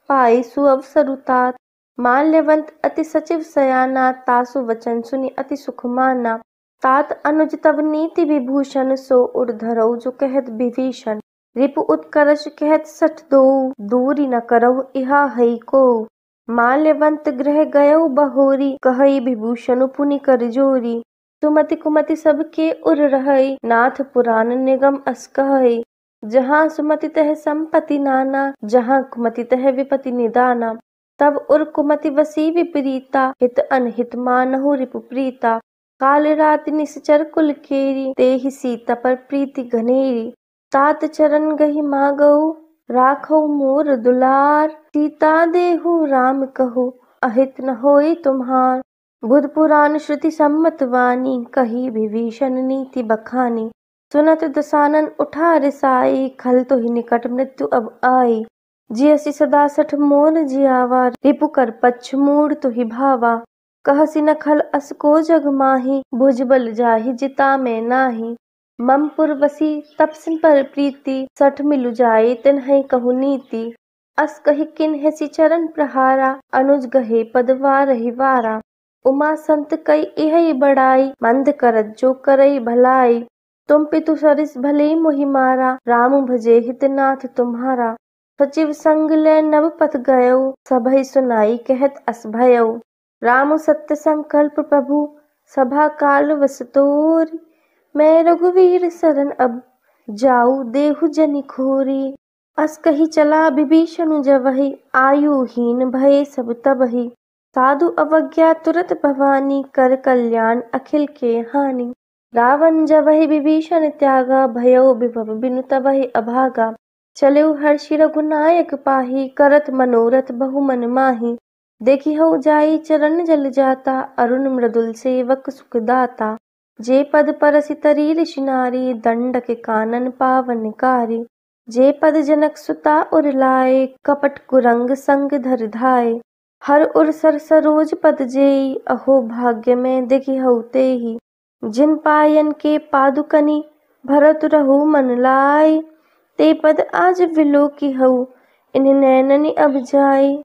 पाई सुअवसरु तात। माल्यवंत अति सचिव सयाना, तासु वचन सुनि अति सुख माना। तात अनुज तब नीति विभूषण, सो उर धरऊ जो कहत विभीषण। रिपु उत्कर्ष कहत सठ दोऊ, दूरी न करहु इहा हई कोऊ। माल्यवंत गृह गयऊ बहोरी, कहई विभूषण पुनि कर जोरी। सुमति कुमति सबके उर रहई, नाथ पुराण निगम अस कहई। जहाँ सुमति तह संपत्ति नाना, जहाँ कुमति तह विपति निदाना। तब उर कुमति वसी विपरीता, हित अनहित मानहु रिपु प्रीता। काल रात निश्चर कुल केरी, तेहि सीता पर प्रीति घनेरी। तात चरण गहि मागऊ, राखऊ मोर दुलार। सीता देहु राम कहु, अहित न होई तुम्हार। बुध पुराण श्रुति सम्मत वाणी, कही विभीषण नीति बखानी। सुनत दसानन उठा रिसाई, खल तो ही निकट मृत्यु अब आई। जियसि सदा सठ मोर जियावा, रिपु कर पच्छ मूढ़ तुहि भावा। कहसि न खल अस को जग माही, भुजबल जाहि जिता में नाही। मम पुर बसी तपसिन पर प्रीति, सठ मिलु जाई तिन्है कहु नीति। अस कहि किन्हसि चरण प्रहारा, अनुज गहे पदवा रही वारा। उमा संत कई इहै बड़ाई, मंद करत जो करई भलाई। तुम पितु सरिस भले मोहि मारा, राम भजे हित नाथ तुम्हारा। सचिव संग ले नव पथ गयऊ, सबहि सुनाई कहत अस भयऊ। राम सत्य संकल्प प्रभु, सभा काल वस तोरी। मैं रघुवीर शरण अब, जाऊ देहु जनि खोरी। अस कही चला विभीषण जवहि, आयुहीन भये सब तबहि। साधु अवज्ञा तुरत भवानी, कर कल्याण अखिल के हानि। रावण जवहि विभीषण त्यागा, भयउ विभव बिनु तबहि अभागा। चले हर्षि रघुनायक पाहि, करत मनोरथ बहु मन माहि। देखी हऊ जाई चरण जल जाता, अरुण मृदुल सेवक सुख दाता। जे पद परसि तरी ऋषि नारी, दंडक कानन पावनकारी। जे पद जनक सुता उर लाए, कपट कुरंग संग धर धाए। हर उर सर सरोज पद जेई, अहो भाग्य में देखी हऊ तेहि। जिन पायन के पादुकनि, भरत रहु मन लाई। ते पद आज विलोकी हऊ, इन नैननि अब जाई।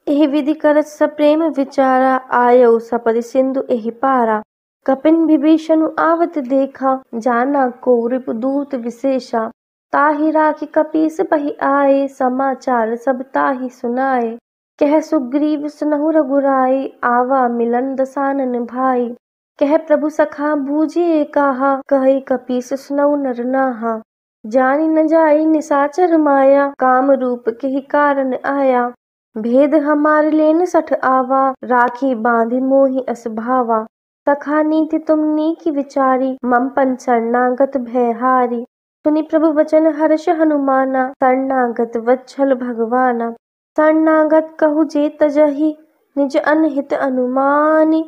एहि विधि करत सप्रेम विचारा, आयऊ सपदि सिंधु एहि पारा। कपिन विभीषण आवत देखा, जाना को रिपुदूत विशेषा। ताहि राखि कपीस बहि आए, समाचार सब ताहि सुनाए। कह सुग्रीव सुनहु रघुराई, आवा मिलन दसानन भाई। कह प्रभु सखा बूझिए कहा, कहि कपीस सुनऊ नर नाहा। जानि न जाई निसाचर माया, काम रूप केहि कारण आया। भेद हमार लेन सठ आवा, राखी बांधि मोहि अस भावा। सखा नीति तुम नीकी विचारी, मम पन शरणागत भयहारी। सुनि प्रभु वचन हर्ष हनुमाना, शरणागत वत्सल भगवाना। शरणागत कहु जे तजहि, निज अनहित अनुमानी।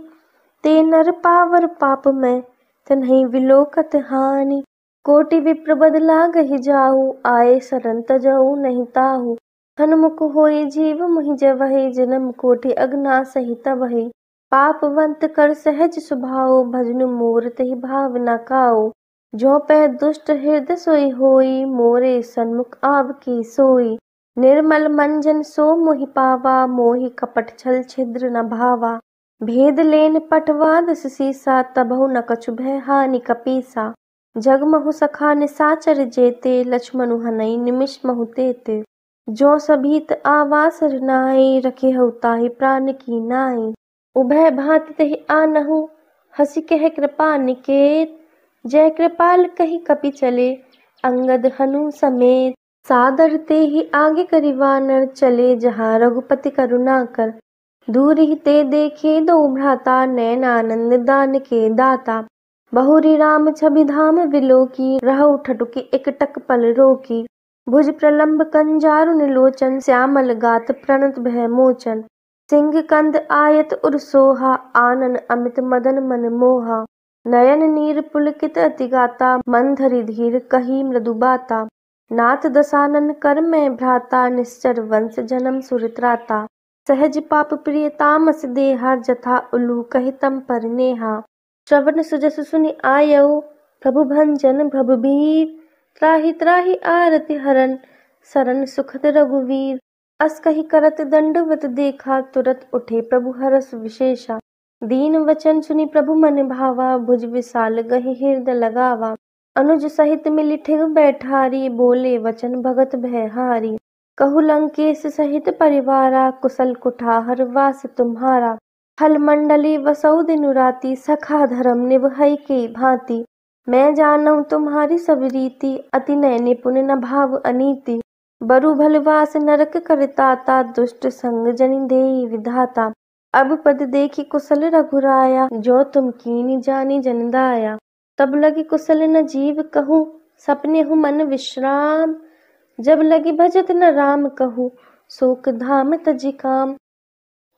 ते नर पावर पाप में, तन्हि विलोकत हानि। कोटि विप्र बद लागहि जाहु, आए शरण तजहु नहीं ताहु। हनुमुख होई जीव मुहि जवहि, जन्म कोटि अगनासहि तबहि। पापवंत कर सहज स्वभाव, भजनु मोर तेहि भाव न काऊ। जो पै दुष्ट हृदय सोई होई, मोरे सन्मुख आव की सोई। निर्मल मन जन सो मोहि पावा, मोहि कपट छल छिद्र न भावा। भेद लेन पटवा दस सीसा, तबहु न कछु भय हानि कपीसा। जगमहु सखा निसाचर जेते, लक्ष्मणु हनई निमिष महु तेते। जो सभीत आवा सरनाई, रखे हऊ ताहि प्राण की नाई। उभय भांति तहि आनहु, हँसि कह कृपा निकेत। जय कृपाल कहि कपि चले, अंगद हनु समेत। सादर तेहि आगे करि वानर, चले जहाँ रघुपति करुणा कर। दूर ही ते देखे दो भ्राता, नैन आनंद दान के दाता। बहुरी राम छवि धाम विलोकी, रहु ठठुकी एकटक पल रोकी। भुज प्रलंब कंजारुन लोचन, श्यामल गात प्रणत भय मोचन। सिंह कंद आयत उर सोहा, आनन अमित मदन मन मोहा। नयन नीर पुलकित अति गाता, मंधरि धीर कही मृदु बाता। नाथ दसानन कर मैं भ्राता, निश्चर वंश जन्म सुर त्राता। सहज पाप प्रिय तामस देहा, जथा उल्लू कहि तम पर नेहा। श्रवण सुजस सुनि आयऊ, प्रभु भंजन भवभीर। त्राहि त्राहि आरति हरन, सरन सुखद रघुवीर। अस कहि करत दंडवत देखा, तुरत उठे प्रभु हरष विशेषा। दीन वचन सुनि प्रभु मन भावा, भुज विशाल गहि हृदय लगावा। अनुज सहित मिलि ठिग बैठारी, बोले वचन भगत भयहारी। कहु लंकेश सहित परिवारा, कुशल कुठार वास तुम्हारा। हल मंडली वसौ दिनु राति, सखा धर्म निभई के भांति। मैं जानऊँ तुम्हारी सब रीति, अति नय निपुण न भाव अनीति। बरु भलवास नरक करताता, दुष्ट संग जनि देई विधाता। अब पद देखी कुशल रघुराया, जो तुम कीनी जानी जन दाया। तब लगी कुशल न जीव कहूँ, सपने हूँ मन विश्राम। जब लगी भजत न राम कहूँ, शोक धाम तजि काम।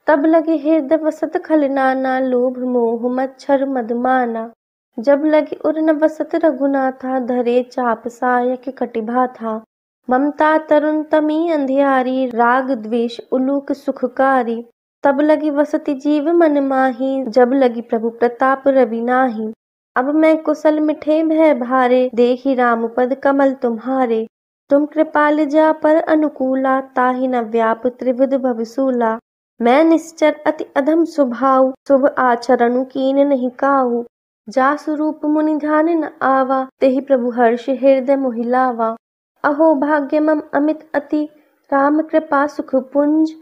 तब लगे हृदय वसत खल नाना, लोभ मोह मच्छर मदमाना। जब लगी उर न बसत रघुनाथा, धरे चाप सायक कटिभा था। ममता तरुण तमी अंधियारी, राग द्वेष उलूक सुखकारी। तब लगी वसति जीव मन माही, जब लगी प्रभु प्रताप रवि नाही। अब मैं कुशल मिठे भय भारे, देखी राम पद कमल तुम्हारे। तुम कृपाल जा पर अनुकूला, ताहि न व्याप त्रिविध भवसूला। मैं निश्चर अति अधम स्वभाव, शुभ आचरणु कीन नहीं काहू। जासु रूप मुनि ध्यान न आवा, तेहि प्रभु हर्ष हृदय मोहि लावा। अहो भाग्य मम अमित अति, राम कृपा सुख पुंज।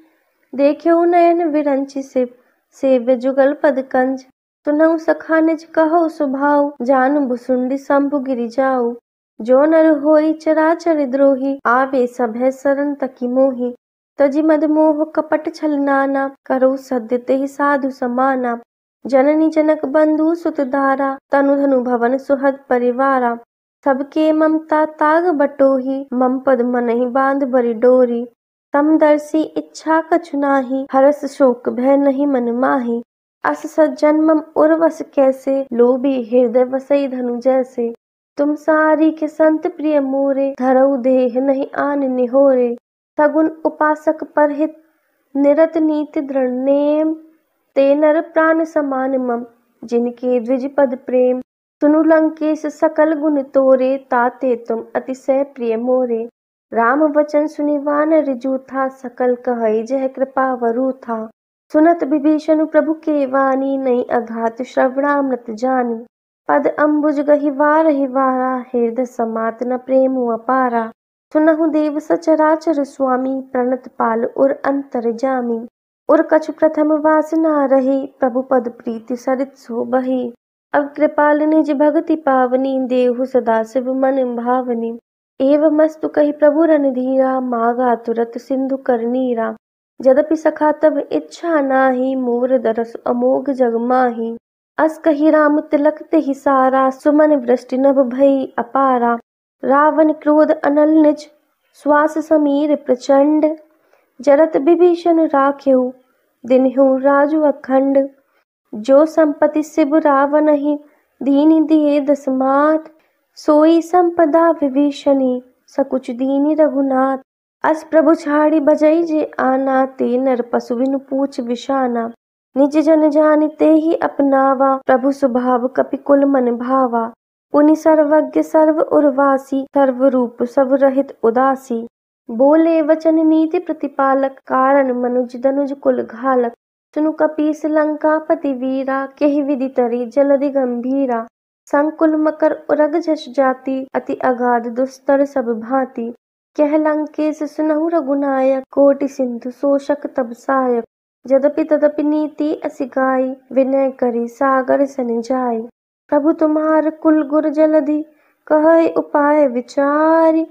देख्यो नयन विरंचि सिप, सेव्य जुगल पद कंज। तुनहु सखा निज कहो स्वभाव, जानु भुसुंडी शंभु गिरि जाऊ। जो नर होई चराचर द्रोही, आवे सभय शरण तकी मोहि। तजि मद मोह कपट छल नाना, करो सद्य तेहि साधु समाना। जननी जनक बंधु सुत धारा, तनु धनु भवन सुहद परिवारा। सबके ममता ताग बटोही, मम पद मनहि बांध बरि डोरी। समदर्शी इच्छा कछु नाही, हरस शोक भय नहीं मन माही। अस सज्जन मम उर्वस कैसे, लोभी हृदय वसई धनु जैसे। तुम सारी के संत प्रिय मोरे, धरऊ देह नहीं आन निहोरे। सगुन उपासक परहित, निरत नीति दृढ़ नेम। ते नर प्राण समान मम, जिनके द्विज पद प्रेम। सुनु लंकेश सकल गुण तोरे, ताते तुम अतिशय प्रिय मोरे। राम वचन सुनि वानर जूथा, सकल कहई जय कृपा वरु था। सुनत विभीषण प्रभु के वाणी, नहीं अघात श्रवणामृत जानी। पद अम्बुज गहि वारहि वारा, हृदय समात न प्रेम अपारा। सुनहु देव सचराचर स्वामी, प्रणत पाल उर अंतर जामी। उर कछु प्रथम वासना रही, प्रभु पद प्रीति सरित सो बही। अब कृपाल निज भगति पावनी, देहु सदा शिव मन भावनी। एवमस्तु कहि प्रभु रणधीरा, मागा तुरत सिंधु कर नीरा। यद्यपि सखा तब इच्छा नाही, मोर दरस अमोघ जग माही। अस कहि राम तिलक तेहि सारा, सुमन वृष्टि नभ भई अपारा। रावण क्रोध अनल निज, श्वास समीर प्रचंड। जरत विभीषण राखेहु, दिन्हु राजु अखंड। जो संपत्ति शिव रावणहि, दीनि दिए दस मात। सोई संपदा विभीषणी, सकुच दीनि रघुनाथ। अस प्रभु छाड़ी बजई जे आना, ते नर पशु बिनु पूछ विषाना। निज जन जानि तेहि अपनावा, प्रभु स्वभाव कपि कुल मन भावा। पुनि सर्वज्ञ सर्व उर्वासी, सर्व रूप सब रहित उदासी। बोले वचन नीति प्रतिपालक, कारण मनुज दनुज कुल घालक। सुनु कपीस लंकापति वीरा, केहि विधि तरी जलधि गंभीरा। संकुल मकर उरग झस जाति, अति अगाध दुस्तर सब भांति। कह लंकेश सुनहु रघुनायक, कोटि सिंधु शोषक तब सायक। यद्यपि तदपि नीति असी गाई, विनय करी सागर सन जाई। प्रभु तुम्हार कुल गुर जलधि, कहै उपाय विचारी।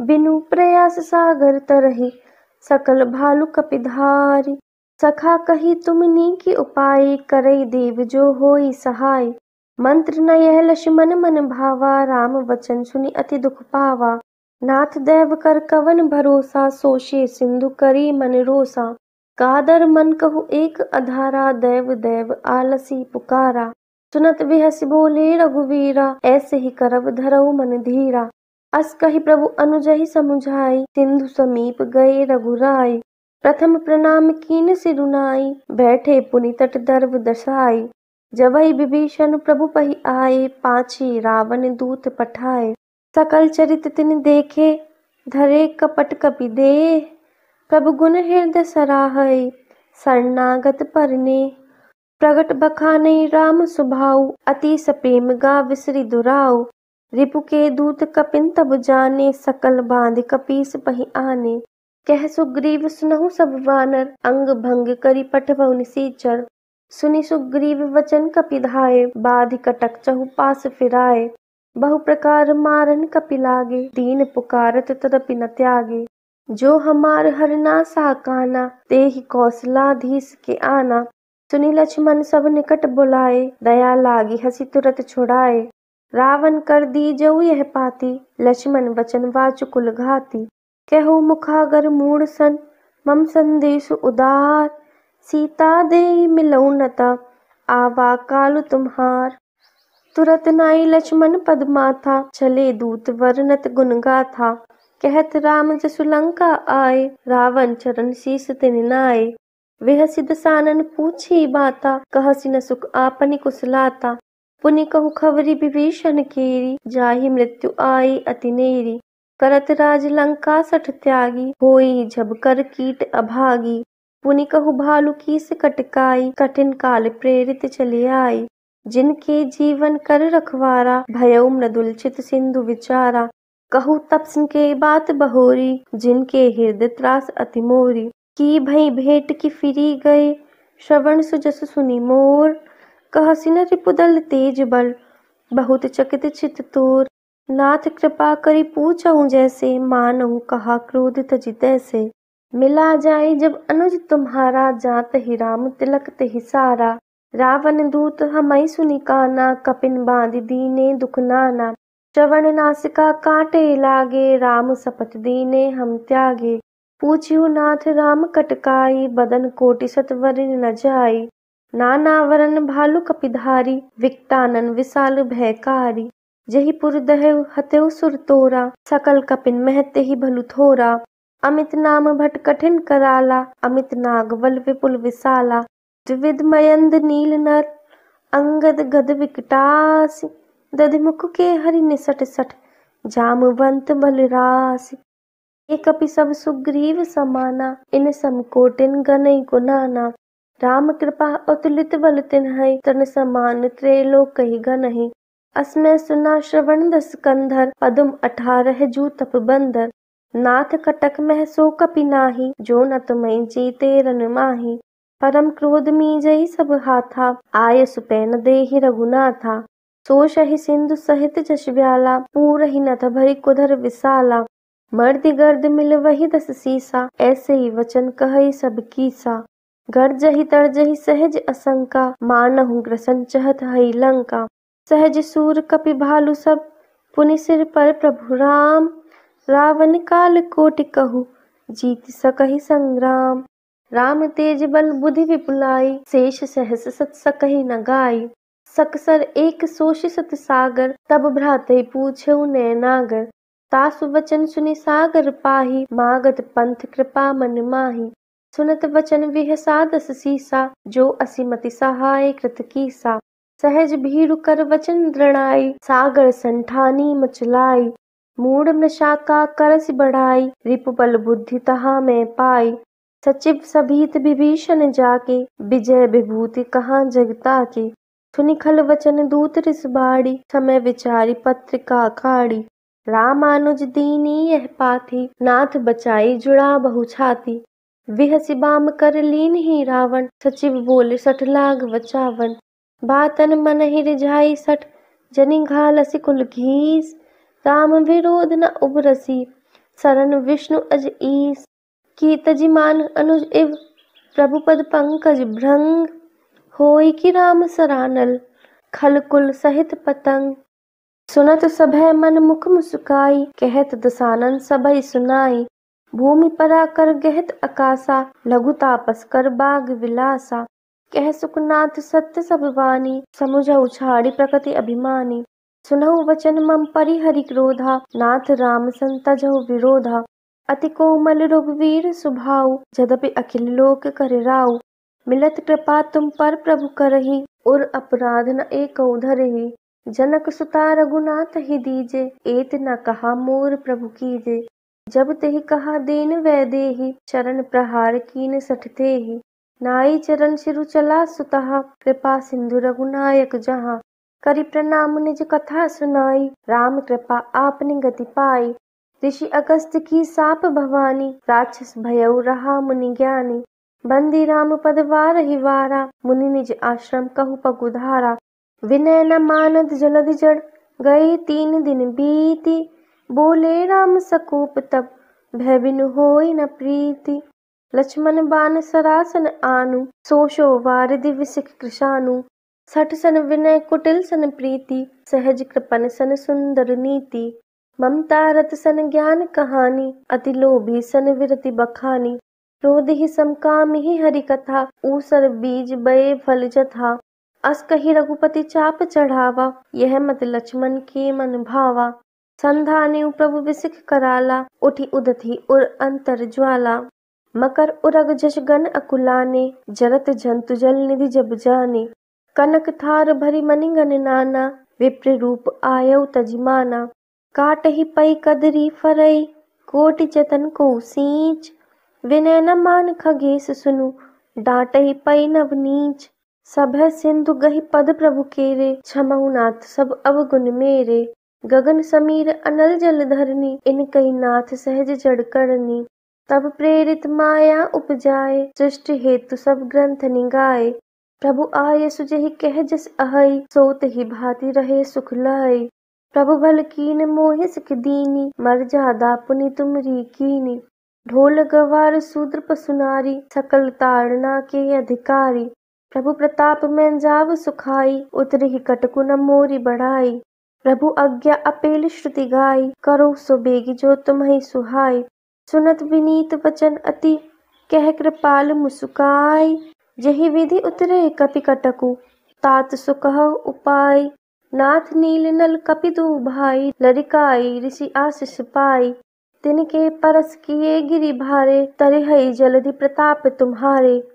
बिनु प्रयास सागर तरहि, सकल भालु कपिधारी। सखा कही तुम नीकी उपाय, करई देव जो होई सहाय। मंत्र न यह लक्ष्मण मन भावा, राम वचन सुनि अति दुख पावा। नाथ दैव कर कवन भरोसा, सोचे सिंधु करी मन रोसा। कादर मन कहु एक अधारा, दैव दैव आलसी पुकारा। सुनत बिहसि बोले रघुवीरा, ऐसे ही करब धरऊ मन धीरा। अस कहि प्रभु अनुजहि समुझाई, सिंधु समीप गए रघुराई। प्रथम प्रणाम कीन सिरुनाई, बैठे पुनि तट दर्व दसाई। जबहि विभीषण प्रभु पहि आए, पाछी रावण दूत पठाए। सकल चरित तिनि देखे, धरे कपट कपि देह। प्रभु गुण हृदय सराहै, शरणागत परने। प्रगट बखानै राम सुभाऊ, अति सप्रेम गा विसरि दुराऊ। रिपु के दूत कपिन तब जाने, सकल बांध कपीस पहि आने। कह सुग्रीव सुनहु सब वानर, अंग भंग करि पठवउ निसीचर। सुनि सुग्रीव वचन कपिधाए, बाधि कटक चहु पास फिराए। बहु प्रकार मारन कपि लागे, दीन पुकारत तदपि न त्यागे। जो हमार हरनासा काना, तेहि कौशलाधीश के आना। सुनि लक्ष्मण सब निकट बुलाए, दया लागी हंसी तुरत छुड़ाए। रावण कर दीजऊ यह पाती, लक्ष्मण वचन वाचु कुल घाती। कहु मुखागर मूढ़ सन, मम संदेशु उदार। सीता देई मिलऊ न ता, आवा कालु तुम्हार। तुरत नाई लक्ष्मण पद माथा, चले दूत वर्णत गुण गाथा। कहत राम जसु लंका आए, रावण चरण शीस तिनि नाए। विहसि दसानन पूछी बाता, कहसि न सुख आपनि कुशलाता। पुनि कहु खबरि विभीषण केरी, जाहि मृत्यु आई अति नेरी। करत राज लंका सठ त्यागी, होई झब कर कीट अभागी। पुनि कहु भालु कीस कटकाई, कठिन काल प्रेरित चली आई। जिनके जीवन कर रखवारा, भयउ मृदुल चित सिंधु विचारा। कहु तप्सन के बात बहोरी, जिनके हृदय त्रास अति मोरी। की भई भेंट की फिरी गए, श्रवण सुजस सुनि मोर। कहसि न रिपुदल तेज बल, बहुत चकित चित तोर। नाथ कृपा करि पूछहु जैसे, मानहु कहा क्रोध तजि तैसे। मिला जाए जब अनुज तुम्हारा, जात ही राम तिलक तेहि सारा। रावण दूत हमई सुनि काना, कपिन बांधि दीने दुख नाना। श्रवण नासिका काटे लागे, राम सपथ दीने हम त्यागे। पूछियो नाथ राम कटकाई, बदन कोटि सतवरिन न जाई। नाना वरन भालु कपिधारी, विकटानन विशाल भयकारी। जहि पुर दहउ हतेउ सुर तोरा, सकल कपिन मह तेहि भलु थोरा। अमित नाम भट कठिन कराला, अमित नाग बल विपुल विशाला। द्विविध मयंद नील नर, अंगद गद विकटासी। दधिमुख के हरि निसट सठ, जामवंत बलरासी। ये कपि सब सुग्रीव समाना, इन सम कोटिन गनई को नाना। राम कृपा अतुलित बल तिन्है, तन समान त्रैलोक्य गनहि। अस्मै सुना श्रवण दस कंधर, पदुम 18 जू तप बंदर। नाथ कटक मह सो कपि नाही, जो न तुम्है जीते रन माही। परम क्रोध मीजई सब हाथा, आय सुपैन देहि रघुनाथा। सोषहि सिंधु सहित जस व्याला, पूरहि नथ भरि कुधर विशाला। मर्दि गर्द मिलवहि दस सीसा, ऐसे ही वचन कहई सब कीसा। गर्जहि तर्जहि सहज असंका, मानहु ग्रसन चहत हई लंका। सहज सूर कपि भालु सब, पुनि सिर पर प्रभु राम। रावण काल कोटि कहु, जीत सकहि संग्राम। राम तेज बल बुद्धि विपुलाई, शेष सहस सत सकहि न गाई। सकसर एक सोषि सत सागर, तब भ्रातहि पूछेउ नैनागर। तासु वचन सुनि सागर पाहि, मागत पंथ कृपा मन माहि। सुनत वचन विहसा दस सीसा, जो असिमति सहाय कृत कीसा। सहज भीरु कर वचन दृढ़ाई, सागर संठानी मचलाई। मूढ़ मृषा का करसि बढ़ाई, रिपु बल बुद्धि तहा में पाई। सचिव सभीत विभीषण जाके, विजय विभूति कहाँ जगता के। सुनि खल वचन दूत रिस बाड़ी, समय विचारी पत्रिका काढ़ी। रामानुज दीनी यह पाथी, नाथ बचाई जुड़ा बहु छाती। विहसि बाम कर लीन्ही रावण, सचिव बोले सठ लाग बचावन। बातन मन ही रिझाई सठ, जनि घालसि कुल घीस। राम विरोध न उबरसी, शरण विष्णु अज ईस। की तजि मान अनुज इव, प्रभु पद पंकज भृंग। होई कि राम सरानल, खल कुल सहित पतंग। सुनत सभै मन मुख मुस्काई, कहत दसानन सभै सुनाई। भूमि परा कर गहत अकासा, लघु तापस कर बाग विलासा। कह सुखनाथ सत्य सब वानी, समुझउ छाड़ी प्रकृति अभिमानी। सुनहु वचन मम परिहरि क्रोधा, नाथ राम सन तजहु विरोधा। अति कोमल रघुवीर सुभाऊ, यद्यपि अखिल लोक कर राऊ। मिलत कृपा तुम पर प्रभु करहि, उर अपराध न एकौ धरहि। जनक सुता रघुनाथ ही दीजे, एत न कहा मोर प्रभु कीजे। जब तेहि कहा दीन वैदेही, चरण प्रहार कीन सठ तेहि। नाई चरण सिरु चला सुतहा, कृपा सिंधु रघुनायक जहाँ। करि प्रणाम निज कथा सुनाई, राम कृपा आपने गति पाई। ऋषि अगस्त्य की साप भवानी, राक्षस भयउ रहा मुनि ज्ञानी। बंदी राम पद वारहि वारा, मुनि निज आश्रम कहु पगुधारा। विनय न मानद जलधि जड़, गए 3 दिन बीती। बोले राम सकोप तब, भय बिनु होई न प्रीति। लक्ष्मण बान सरासन आनु, सोशो वारिधि विसिख कृशानु। सठ सन विनय कुटिल सन प्रीति, सहज कृपन सन सुंदर नीति। ममता रत सन ज्ञान कहानी, अति लोभी सन विरति बखानी। क्रोधि समकामिहि हरि कथा, ऊसर बीज बये फल जथा। अस कहि रघुपति चाप चढ़ावा, यह मत लक्ष्मण के मन भावा। संधानेउ प्रभु विसिख कराला, उठि उदधि उर अंतर ज्वाला। मकर उरग जस गण अकुलाने, जरत जंतु जल निधि जब जाने। कनक थार भरि मनि गण नाना, विप्र रूप आयउ तजिमाना। काटहि पै कदरी फरई, कोटि जतन को सींच। विनय न मान खगेश सुनु, डांटहि पै नव नीच। सभै सिंधु गहि पद प्रभु केरे, क्षमहु नाथ सब अवगुण मेरे। गगन समीर अनल जल धरनी, इनकहि नाथ सहज जड़ करनी। तब प्रेरित माया उपजाए, सृष्टि हेतु सब ग्रंथ निगाए। प्रभु आये सुजहि कह जस अहै, सो तहि भांति रहे सुख लहै। प्रभु भल कीन मोहि सिख दीनी, मर्यादा पुनि तुमरी कीनी। ढोल गवार शूद्र पशु नारी, सकल ताड़ना के अधिकारी। प्रभु प्रताप में जाव सुखाई, उतरहि कटकु न मोरी बढ़ाई। प्रभु आज्ञा अपेल श्रुति गाई, करो सो बेगी जो तुम्हें सुहाई। सुनत विनीत वचन अति, कह कृपाल मुस्काई। जहि विधि उतरे कपि कटकु, तात सुकहु उपाय। नाथ नील नल कपि दू भाई, लरिकाई ऋषि आशीष पाई। तिनके परस किए गिरि भारे, तरिहइ जलधि प्रताप तुम्हारे।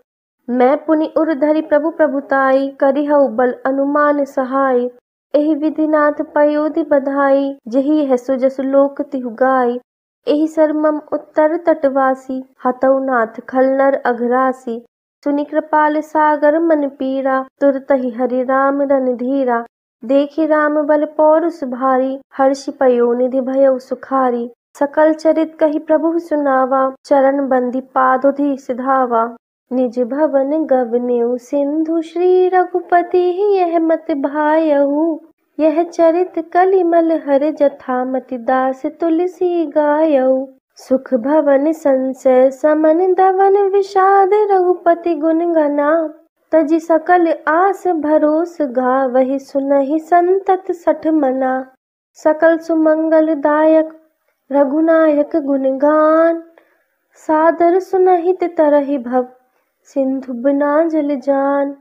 मैं पुनि उर धरि प्रभु प्रभुताई, करिहउ बल अनुमान सहाय। एहि विधि नाथ पयोधि बधाई, जेहि है सुजस लोक तिहु गाई। एहि सरमम उत्तर तटवासी, हतउ नाथ खलनर अघरासी। सुनि कृपाल सागर मन पीरा, तुरतहि हरि राम रणधीरा। देखि राम बल पौरुष भारी, हर्षि पयोनिधि भयउ सुखारी। सकल चरित कहि प्रभु सुनावा, चरण बंदी पादोधि सिधावा। निज भवन गवनेउ सिंधु, श्री रघुपति यह मत भायहु। यह चरित कलिमल हर जथा, मति दास तुलसी गायहु। सुख भवन संसय समन दवन, विषाद रघुपति गुण गना। तजि सकल आस भरोस गावहि, सुनहि संतत सठ मना। सकल सुमंगल दायक रघुनायक गुण गान, सादर सुनहि ते तरहि भव, सिंधु बिना जल जान।